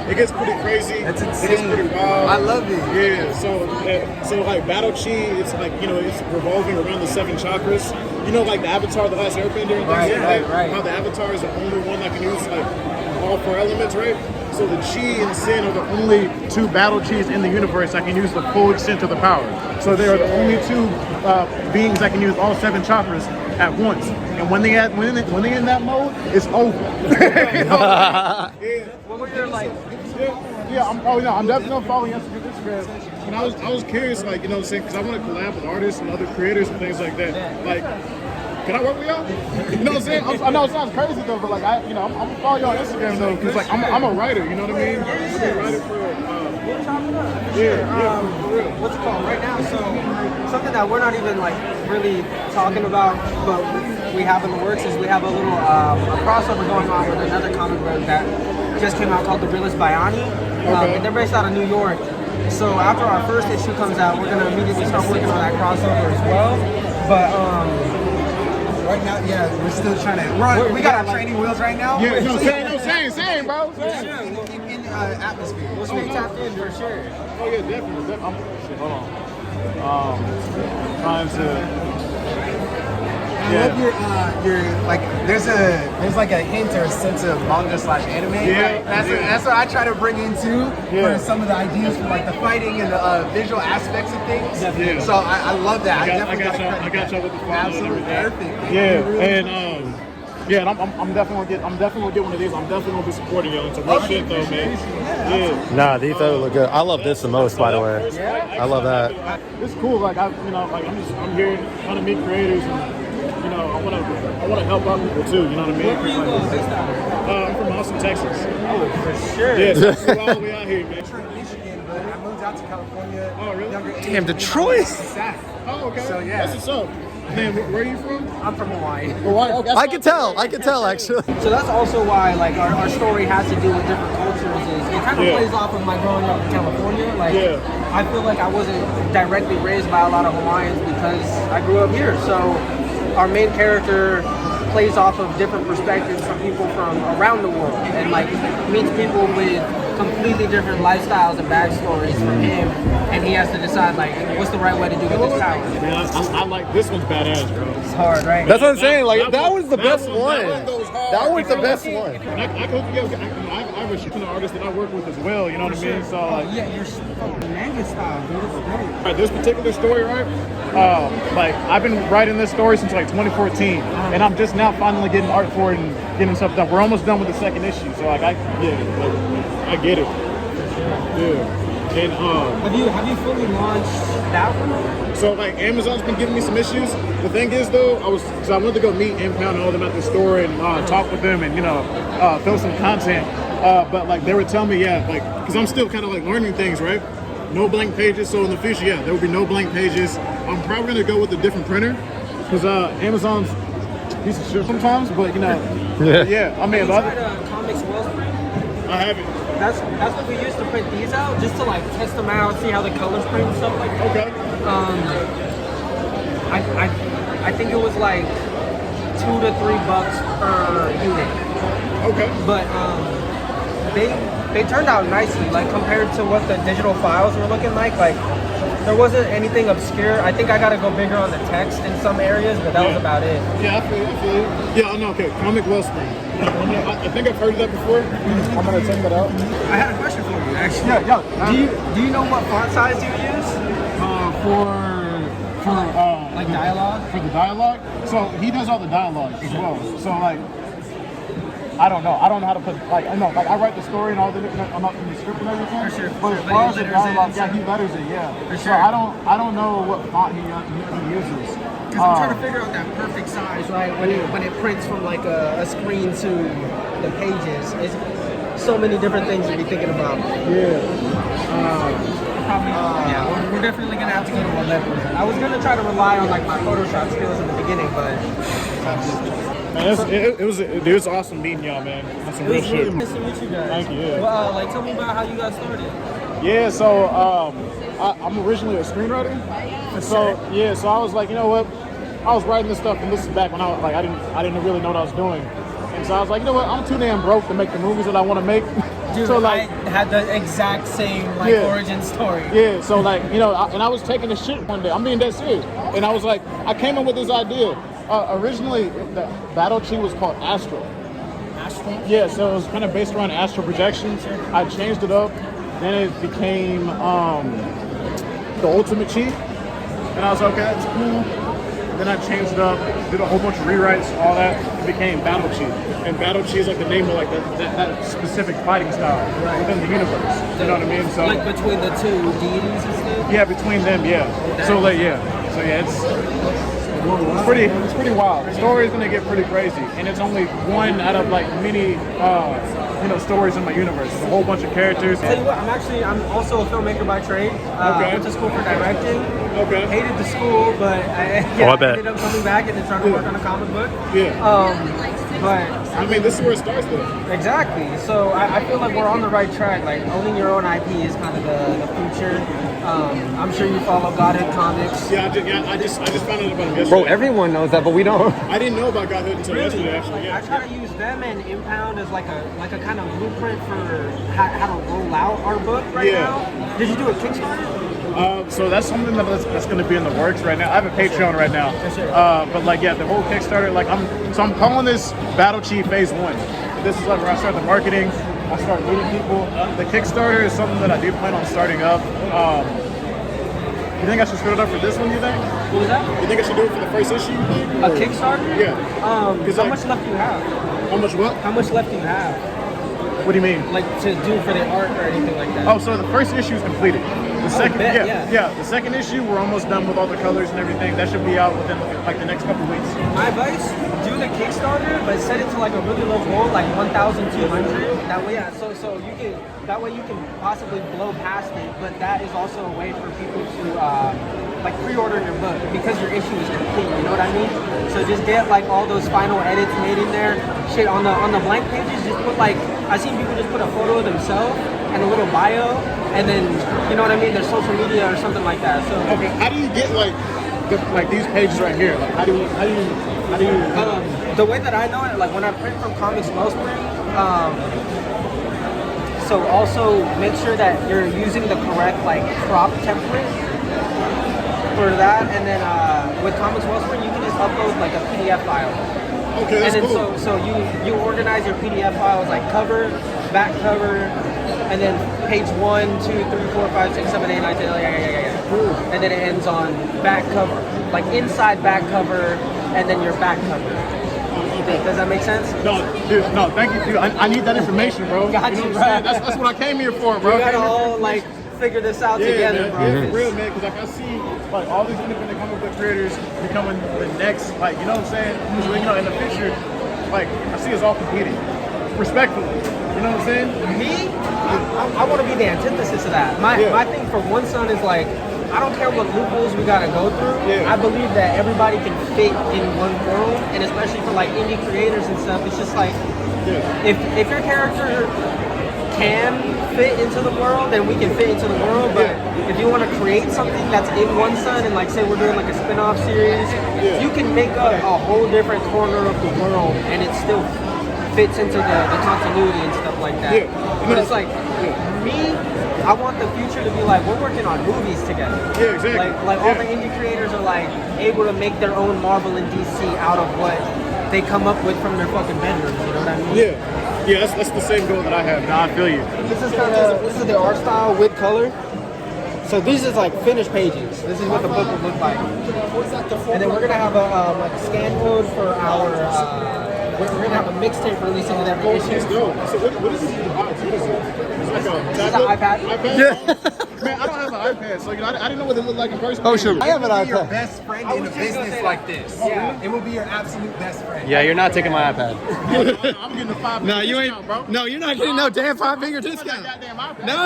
it gets pretty crazy. That's It gets insane. pretty wild. I love it. Yeah. So like Battle Chi, it's like it's revolving around the 7 chakras. You know, like the Avatar, the Last Airbender, and things like that. Right. How the Avatar is the only one that can use like all 4 elements, right? So the Chi and Sin are the only 2 battle Chis in the universe that can use the full extent of the power. So they are the only 2 beings that can use all 7 chakras at once. And when they in that mode, it's over. What were your like? I'm definitely gonna follow Instagram. And I was curious, like, you know what I'm saying, because I want to collab with artists and other creators and things like that. Like, can I work with y'all? You know what I'm saying? I know it sounds crazy though, but like I'm gonna follow y'all on Instagram though, because like I'm a writer. You know what I mean? I'm a writer for. For real. What's it called right now? So something that we're not even like really talking about, but we have in the works is we have a little a crossover going on with another comic book that just came out called The Realist Bayani. And they're based out of New York. So after our first issue comes out, we're gonna immediately start working on that crossover as well. But right now, yeah, we're still trying to. We got our training wheels right now. Yeah, same, bro. In atmosphere. we'll stay tapped in for sure. Oh yeah, definitely. Hold on. Trying to. I love your like. There's like a hint or a sense of manga/anime. Yeah, that's what I try to bring into for some of the ideas for like the fighting and the visual aspects of things. Yeah. So I love that. I got y'all with the fun and everything. Perfect. And I'm definitely gonna get one of these. I'm definitely gonna be supporting y'all. It's a real shit though, man. Yeah. Nah, these look good. I love this the most, by the way. I love that. It's cool. Like I'm here trying to meet creators, and I wanna help out people too. You know what I mean? Where are you based out of? I'm from Austin, Texas. Oh, for sure. Yeah, so I flew all the way out here, man. Michigan, but I moved out to California. Oh, really? Younger age. Damn, Detroit. Oh, okay. So yeah. That's what's up. Man, where are you from? I'm from Hawaii. Hawaii. Okay, I can tell actually. So that's also why like our story has to do with different cultures. Is it kind of plays off of my growing up in California. Like I feel like I wasn't directly raised by a lot of Hawaiians because I grew up here. So our main character plays off of different perspectives from people from around the world and like meets people with completely different lifestyles and backstories from him, and he has to decide like what's the right way to do with this power. Man, I like this one's badass, bro. It's hard, right? That's what I'm saying. Like that was the best one. goes hard. That was the best one. And I could, I have a shit ton of artists that I work with as well. You know what I mean? So like, yeah, you're manga style, dude. It's great. right, this particular story, right? Like I've been writing this story since like 2014, and I'm just now finally getting art for it and getting stuff done. We're almost done with the second issue, so like I get it. Yeah. And have you fully launched that one? So like Amazon's been giving me some issues. The thing is though, I went to go meet Impound and all them at the store and talk with them and film some content. But like they were telling me, yeah, like because I'm still kind of like learning things, right? No blank pages. So in the future, yeah, there will be no blank pages. I'm probably gonna go with a different printer because Amazon's a piece of shit sometimes. But yeah. I mean, Comics Wellspring? I haven't. That's what we used to print these out, just to like test them out, see how the colors print and stuff like that. Okay. I think it was like $2 to $3 per unit. Okay. But they turned out nicely, like compared to what the digital files were looking like. Like there wasn't anything obscure. I think I gotta go bigger on the text in some areas, but that was about it. Yeah, I feel you. Yeah, I know. Okay, Comic Wellspring. I think I've heard of that before. I'm gonna check that out. I had a question for you, actually. Yeah. Do you know what font size you use? For like dialogue? For the dialogue? So he does all the dialogue as well. So like I don't know how to put like I know like I write the story and all the the script and everything. For sure. But as far as the dialogue, yeah, he letters it, yeah. For So sure. I don't know what font he uses. Because I'm trying to figure out that perfect size, right? When it prints from like a screen to the pages, it's so many different things to be thinking about. Yeah. We're definitely gonna have to go to 11. I was gonna try to rely on like my Photoshop skills in the beginning, but. Man, it was awesome meeting y'all, man. That's some real shit. Really nice to meet you guys. Thank you. Yeah. Well, like tell me about how you got started. Yeah, so I'm originally a screenwriter, and so I was like, you know what, I was writing this stuff, and this is back when I didn't really know what I was doing, and so I was like, you know what, I'm too damn broke to make the movies that I want to make. Dude, so like, I had the exact same origin story. Yeah, so like and I was taking the shit one day. I'm being dead serious, and I was like, I came up with this idea. Originally, the battle chi was called Astro. Astro? Yeah, so it was kind of based around astral projections. I changed it up. Then it became the Ultimate Chi. And I was like, okay, that's cool. Then I changed it up, did a whole bunch of rewrites, all that. It became Battle Chi. And Battle Chi is like the name of like that specific fighting style within the universe. You know what I mean? So like between the two deities and stuff? Yeah, between them, yeah. So like it's pretty wild. The story is gonna get pretty crazy, and it's only one out of like many stories in my universe. There's a whole bunch of characters. Tell you what, I'm also a filmmaker by trade. Went to school for directing. Okay. Hated the school, but I ended up coming back and then started to work on a comic book. Yeah. But I mean, this is where it starts, though. Exactly. So I feel like we're on the right track. Like owning your own IP is kind of the future. I'm sure you follow Godhood Comics. Yeah, I just found out about them yesterday. Bro, everyone knows that, but we don't. I didn't know about Godhood until yesterday, actually. Yeah. I try to use them and Impound as like a kind of blueprint for how to roll out our book right now. Did you do a Kickstarter? So that's something that's going to be in the works right now. I have a Patreon right now, but like the whole Kickstarter, like I'm calling this Battle Chi Phase 1. This is like where I start the marketing. I start meeting people. The Kickstarter is something that I do plan on starting up. You think I should start it up for this one? You think? What was that? You think I should do it for the first issue? You think? A Kickstarter? Yeah. How much left do you have? How much what? How much left do you have? What do you mean? Like to do for the art or anything like that? Oh, so the first issue is completed. The second, the second issue, we're almost done with all the colors and everything. That should be out within like the next couple weeks. My advice: do the Kickstarter, but set it to like a really low goal, like 1,200. That way, you can possibly blow past it. But that is also a way for people to like pre-order your book because your issue is complete. You know what I mean? So just get like all those final edits made in there. Shit on the blank pages, just put like I've seen people just put a photo of themselves and a little bio, and then you know what I mean, their social media or something like that. So okay, how do you get like these pages right here? Like how do you the way that I know it, like when I print from Comics Wellspring, so also make sure that you're using the correct like crop template for that, and then with Comics Wellspring you can just upload like a PDF file. Okay, that's and then cool. so you organize your PDF files like cover, back cover, and then page 1, 2, 3, 4, 5, 6, 7, 8, 9, 10, yeah. And then it ends on back cover, like inside back cover, and then your back cover. Does that make sense? No, dude, no, thank you, dude. I need that information, bro. Got you know you, what I'm saying? bro. That's what I came here for, bro. We gotta all like figure this out together, man, bro. Yeah, for real, man. Because like I see like all these independent comic book creators becoming the next, like you know what I'm saying? Usually, you know, in the picture, like I see us all competing, respectfully. You know what I'm saying? Me, I want to be the antithesis of that. My thing for One Son is like, I don't care what loopholes we gotta go through. Yeah. I believe that everybody can fit in one world, and especially for like indie creators and stuff, it's just like if your character can fit into the world, then we can fit into the world. But if you want to create something that's in One Son, and like say we're doing like a spin-off series, you can make a whole different corner of the world, and it still fits into the continuity and stuff like that. But it's like me, I want the future to be like we're working on movies together. Yeah, exactly. Like all the indie creators are like able to make their own Marvel and DC out of what they come up with from their fucking bedrooms. You know what I mean? Yeah, that's the same goal that I have. Now I feel you. This is the art style with color. So these is like finished pages. This is what the book would look like. And then we're gonna have a like a scan code for our. We're gonna have a mixtape releasing with every issue. Let's go. So what is this device? What is it? It's like a This is an tablet? iPad. Yeah. Man, I don't have an iPad, so you know, I didn't know what it looked like in person. Oh, sure. I have an iPad. Your best friend I in a was just gonna business say like that. this. Yeah. It will be your absolute best friend. Yeah, you're not taking my iPad. I'm getting a 5 No, you discount, ain't. bro. No, you're not getting no damn 5-finger discount. Goddamn iPad. No.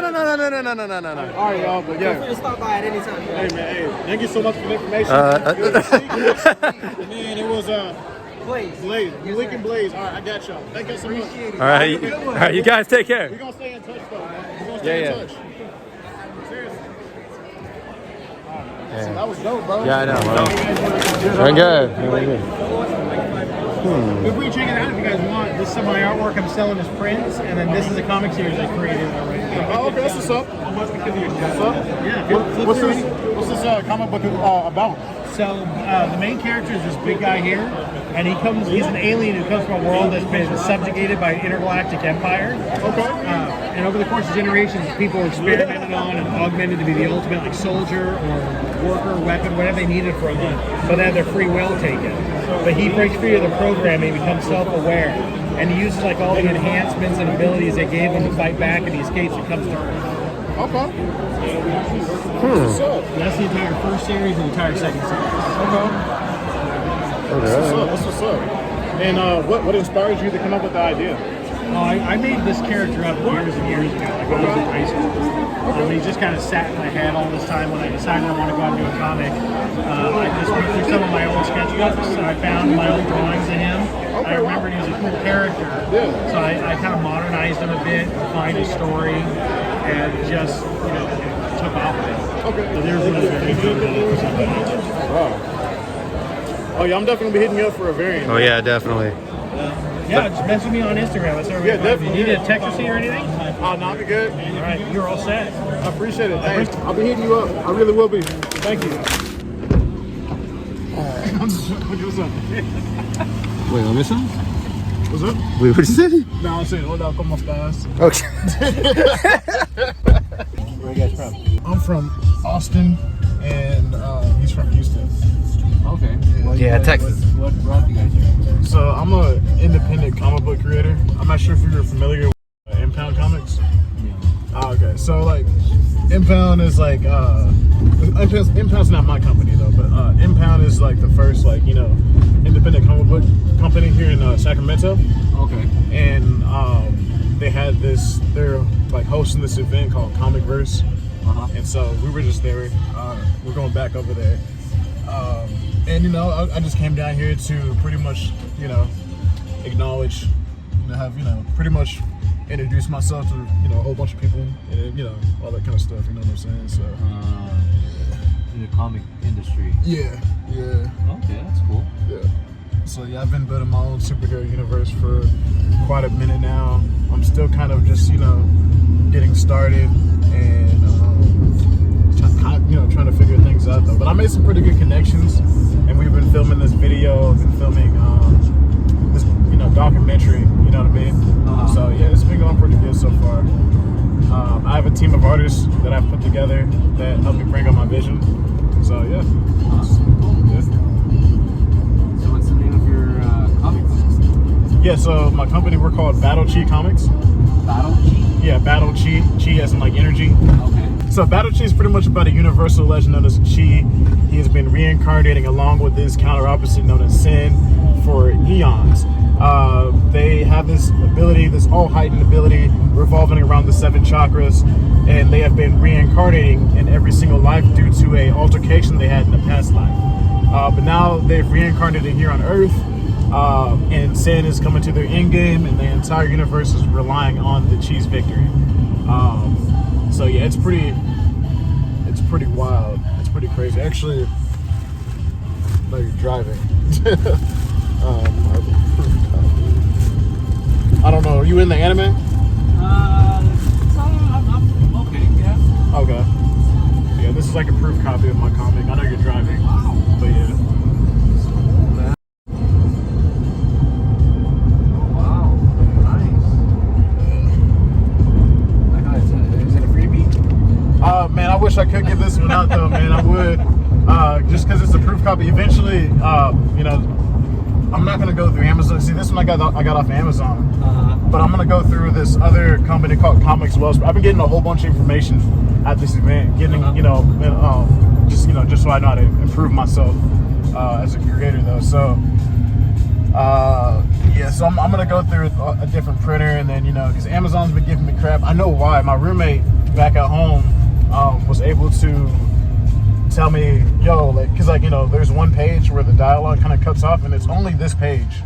All right, y'all, but Feel free to stop by at any time. Hey man, hey, thank you so much for the information. Good to see you. And then it was Blaze, Lincoln Blaze. All right, I got y'all. Thank you so much. All right, you guys take care. We're gonna stay in touch though, man. We're gonna stay in touch. Seriously. So that was dope, bro. Yeah, I know. Doing good. Feel free to check it out if you guys want. This is some of my artwork I'm selling as prints, and then this is a comic series I created already. Oh, okay, that's what's up. What's up? Yeah. What's this comic book about? So the main character is this big guy here, and he's an alien who comes from a world that's been subjugated by an intergalactic empire. Okay. And over the course of generations, people were experimented on and augmented to be the ultimate like soldier or worker, weapon, whatever they needed for them, but they had their free will taken. But he breaks free of the programming, becomes self-aware, and he uses like all the enhancements and abilities they gave him to fight back, and he escapes and comes to Earth. Okay. What's up? That's the entire first series and the entire second series. That's what's up. And what inspires you to come up with the idea? Well, I made this character up years and years ago, like when I was in high school. He just kind of sat in my head all this time when I decided I want to go out and do a comic. I just went through some of my old sketchbooks and I found my old drawings of him. I remembered he was a cool character. So I kind of modernized him a bit, refined his story, and just, took off with it. Okay. So there's one of the very good Wow. Oh yeah, I'm definitely gonna be hitting you up for a variant. Oh yeah, definitely. Yeah, just message me on Instagram. That's everybody. Yeah, definitely. You need a text or anything? Oh, no, I'll be good. All right, you're all set. I appreciate it. Hey, I'll be hitting you up. I really will be. Thank you. What's up? Wait, let me see. What's up? Wait, what'd you say? No, I'm saying, hola, ¿cómo estás? Okay. Where are you guys from? I'm from Austin, and he's from Houston. Okay. Yeah, Texas. What brought you guys here? So I'm an independent comic book creator. I'm not sure if you're familiar with Impound Comics. Yeah. Oh, okay. So like, Impound is like Impound's not my company though, but Impound is like the first independent comic book company here in Sacramento. Okay. And they had this. They're like hosting this event called Comicverse. And so we were just there. We're going back over there. And I just came down here to pretty much, acknowledge, have, pretty much introduce myself to, a whole bunch of people and, all that kind of stuff, you know what I'm saying? So in the comic industry. Yeah. Okay, that's cool. Yeah. So yeah, I've been building my own superhero universe for quite a minute now. I'm still kind of just, you know, getting started and trying to figure things out though. But I made some pretty good connections, and we've been filming this video, been filming this, you know, documentary. You know what I mean? So yeah, it's been going pretty good so far. I have a team of artists that I've put together that help me bring out my vision. So yeah. So what's the name of your comics? Yeah, so my company, we're called Battle Chi Comics. Battle Chi? Yeah, Battle Chi. Chi as in like energy. Okay. So Battle Chi is pretty much about a universal legend known as Chi. He has been reincarnating along with his counter opposite known as Sin for eons. They have this ability, this all heightened ability revolving around the 7 chakras, and they have been reincarnating in every single life due to a altercation they had in the past life. But now they've reincarnated here on Earth, and Sin is coming to their end game, and the entire universe is relying on the Chi's victory. So yeah, it's pretty wild. It's pretty crazy. Actually, no, you're driving. I don't know. Are you in the anime? I'm okay, yeah. Okay. Yeah, this is like a proof copy of my comic. I know you're driving, but yeah. Wow, nice. Is it a freebie? Man, I wish I could give this one out though, man. I would. Just because it's a proof copy. Eventually, you know, I'm not gonna go through Amazon. See, this one I got off Amazon. But I'm gonna go through this other company called Comics Wells. I've been getting a whole bunch of information at this event, getting just so I know how to improve myself as a creator though. So yeah, so I'm gonna go through a different printer, and then, you know, because Amazon's been giving me crap. I know why. My roommate back at home was able to tell me, yo, like, because, like, you know, there's one page where the dialogue kind of cuts off, and it's only this page.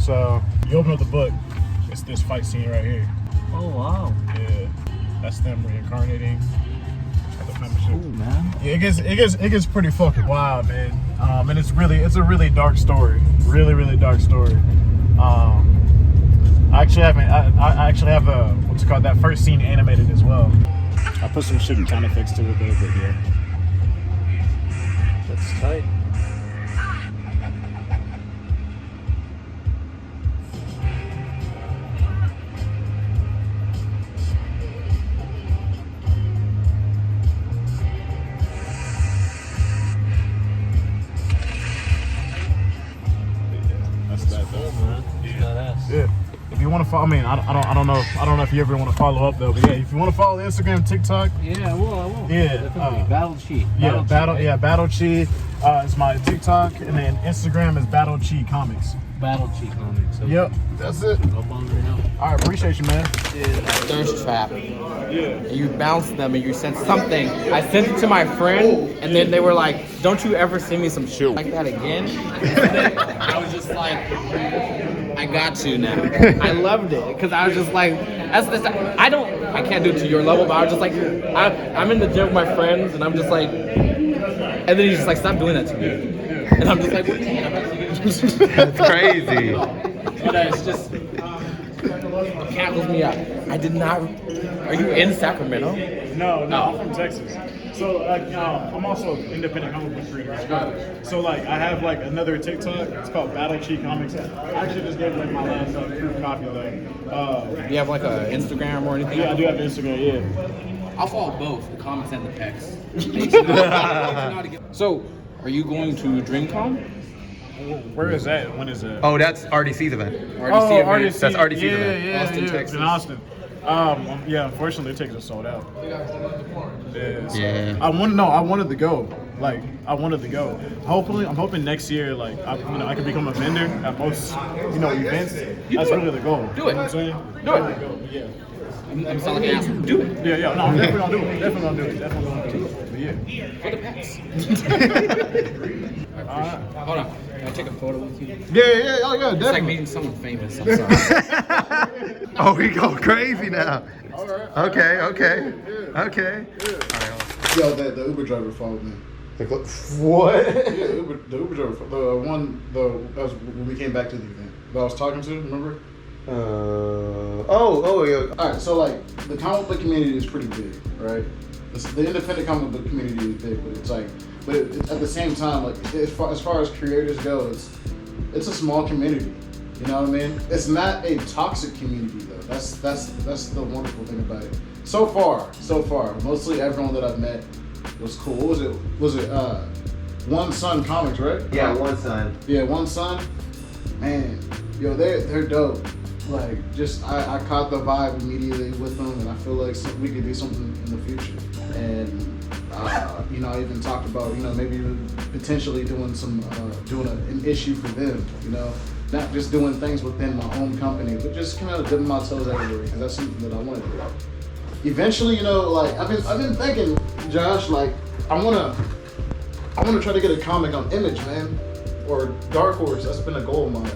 So you open up the book, it's this fight scene right here. Oh wow. Yeah, that's them reincarnating. Cool, man. Yeah, it gets pretty fucking wild, man. And it's a really dark story. Really dark story. I actually have a what's it called, that first scene animated as well. I put some shitty sound effects to it though, but yeah. That's tight. Yeah. If you want to follow, I mean, I don't know if you ever want to follow up though, but yeah, if you want to follow Instagram, TikTok. Yeah, I will. Yeah. Battle Chi. Battle Chi is my TikTok, and then Instagram is Battle Chi Comics. Battle Chi Comics. Okay. Yep, that's it. Go follow me now. All right, appreciate you, man. Thirst trap. And you bounce them and you sent something. I sent it to my friend, and then they were like, "Don't you ever send me some shit like that again?" And then I was just like, I got to now. I loved it because I was just like, I can't do it to your level, but I was just like, I'm in the gym with my friends, and I'm just like, and then he's just like, stop doing that to me, and I'm just like, what do you mean? That's crazy. It's just, it cackles me up. I did not. Are you in Sacramento? No, I'm from Texas. So I'm also an independent comic book creator as well. So like I have like another TikTok. It's called Battle Chi Comics. I actually just gave like my last proof copy though. Do you have like an Instagram or anything? Yeah, I do have Instagram. Yeah. I'll follow both the comics and the pecs. So, are you going to DreamCon? Where is that? When is it? Oh, that's RDC's event. RDC. That's RDC's event. Yeah, Austin, Texas. In Austin. Yeah, unfortunately, the tickets are sold out. Yeah. I wanted to go. Like, I wanted to go. Hopefully, I'm hoping next year, like, I can become a vendor at most, events. That's really the goal. Do it. You know what I'm saying? Do it. Yeah. I'm sounding like an ass. Do it. Yeah. No, I'm definitely gonna do it. Definitely gonna do it. But yeah. For the pets. Hold on. Can I take a photo with you? Yeah. Oh, yeah, definitely. It's like meeting someone famous. I'm sorry. Oh, we go crazy now. All right. Okay. Yo, the Uber driver followed me. What? Yeah, the Uber driver, that was when we came back to the event that I was talking to. Remember? Yeah. All right, so like the comic book community is pretty big, right? The independent comic book community is big, but it's like, at the same time, like as far as creators go, it's a small community. You know what I mean? It's not a toxic community though. That's the wonderful thing about it. So far, mostly everyone that I've met was cool. What was it? One Sun Comics, right? Yeah, One Sun. Yeah, One Sun. Man, yo, they're dope. Like, just I caught the vibe immediately with them, and I feel like we could do something in the future. And you know, I even talked about, you know, maybe potentially doing an issue for them. You know, not just doing things within my own company, but just kind of dipping my toes everywhere, because that's something that I want to do. Eventually, you know, like I've been thinking, Josh, like I wanna try to get a comic on Image, man, or Dark Horse. That's been a goal of mine.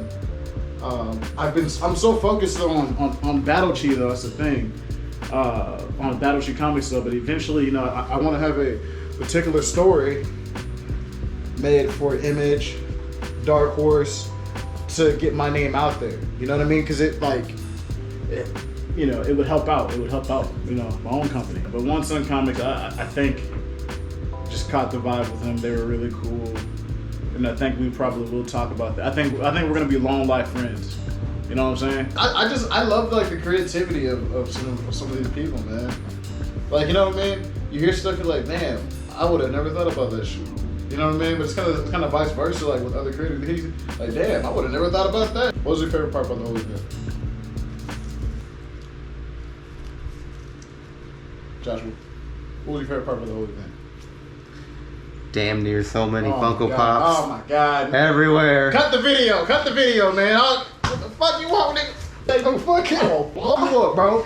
I'm so focused on Battle Chi though. That's the thing. On Battle Chi Comics though, but eventually, you know, I want to have a particular story made for Image, Dark Horse, to get my name out there. You know what I mean? Because you know, it would help out. It would help out, you know, my own company. But One Sun Comics, I think, just caught the vibe with them. They were really cool, and I think we probably will talk about that. I think we're gonna be long life friends. You know what I'm saying? I love like the creativity of some of these people, man. Like, you know what I mean? You hear stuff, you're like, damn, I would have never thought about that shit. You know what I mean? But it's kind of vice versa, like with other creators. Like, damn, I would have never thought about that. What was your favorite part about the whole event? Joshua, what was your favorite part about the whole event? Damn near so many Oh Funko my God. Pops. Oh my God. Everywhere. Cut the video, man. What the fuck you want, nigga? Hey, fuck him. Blow you up, bro.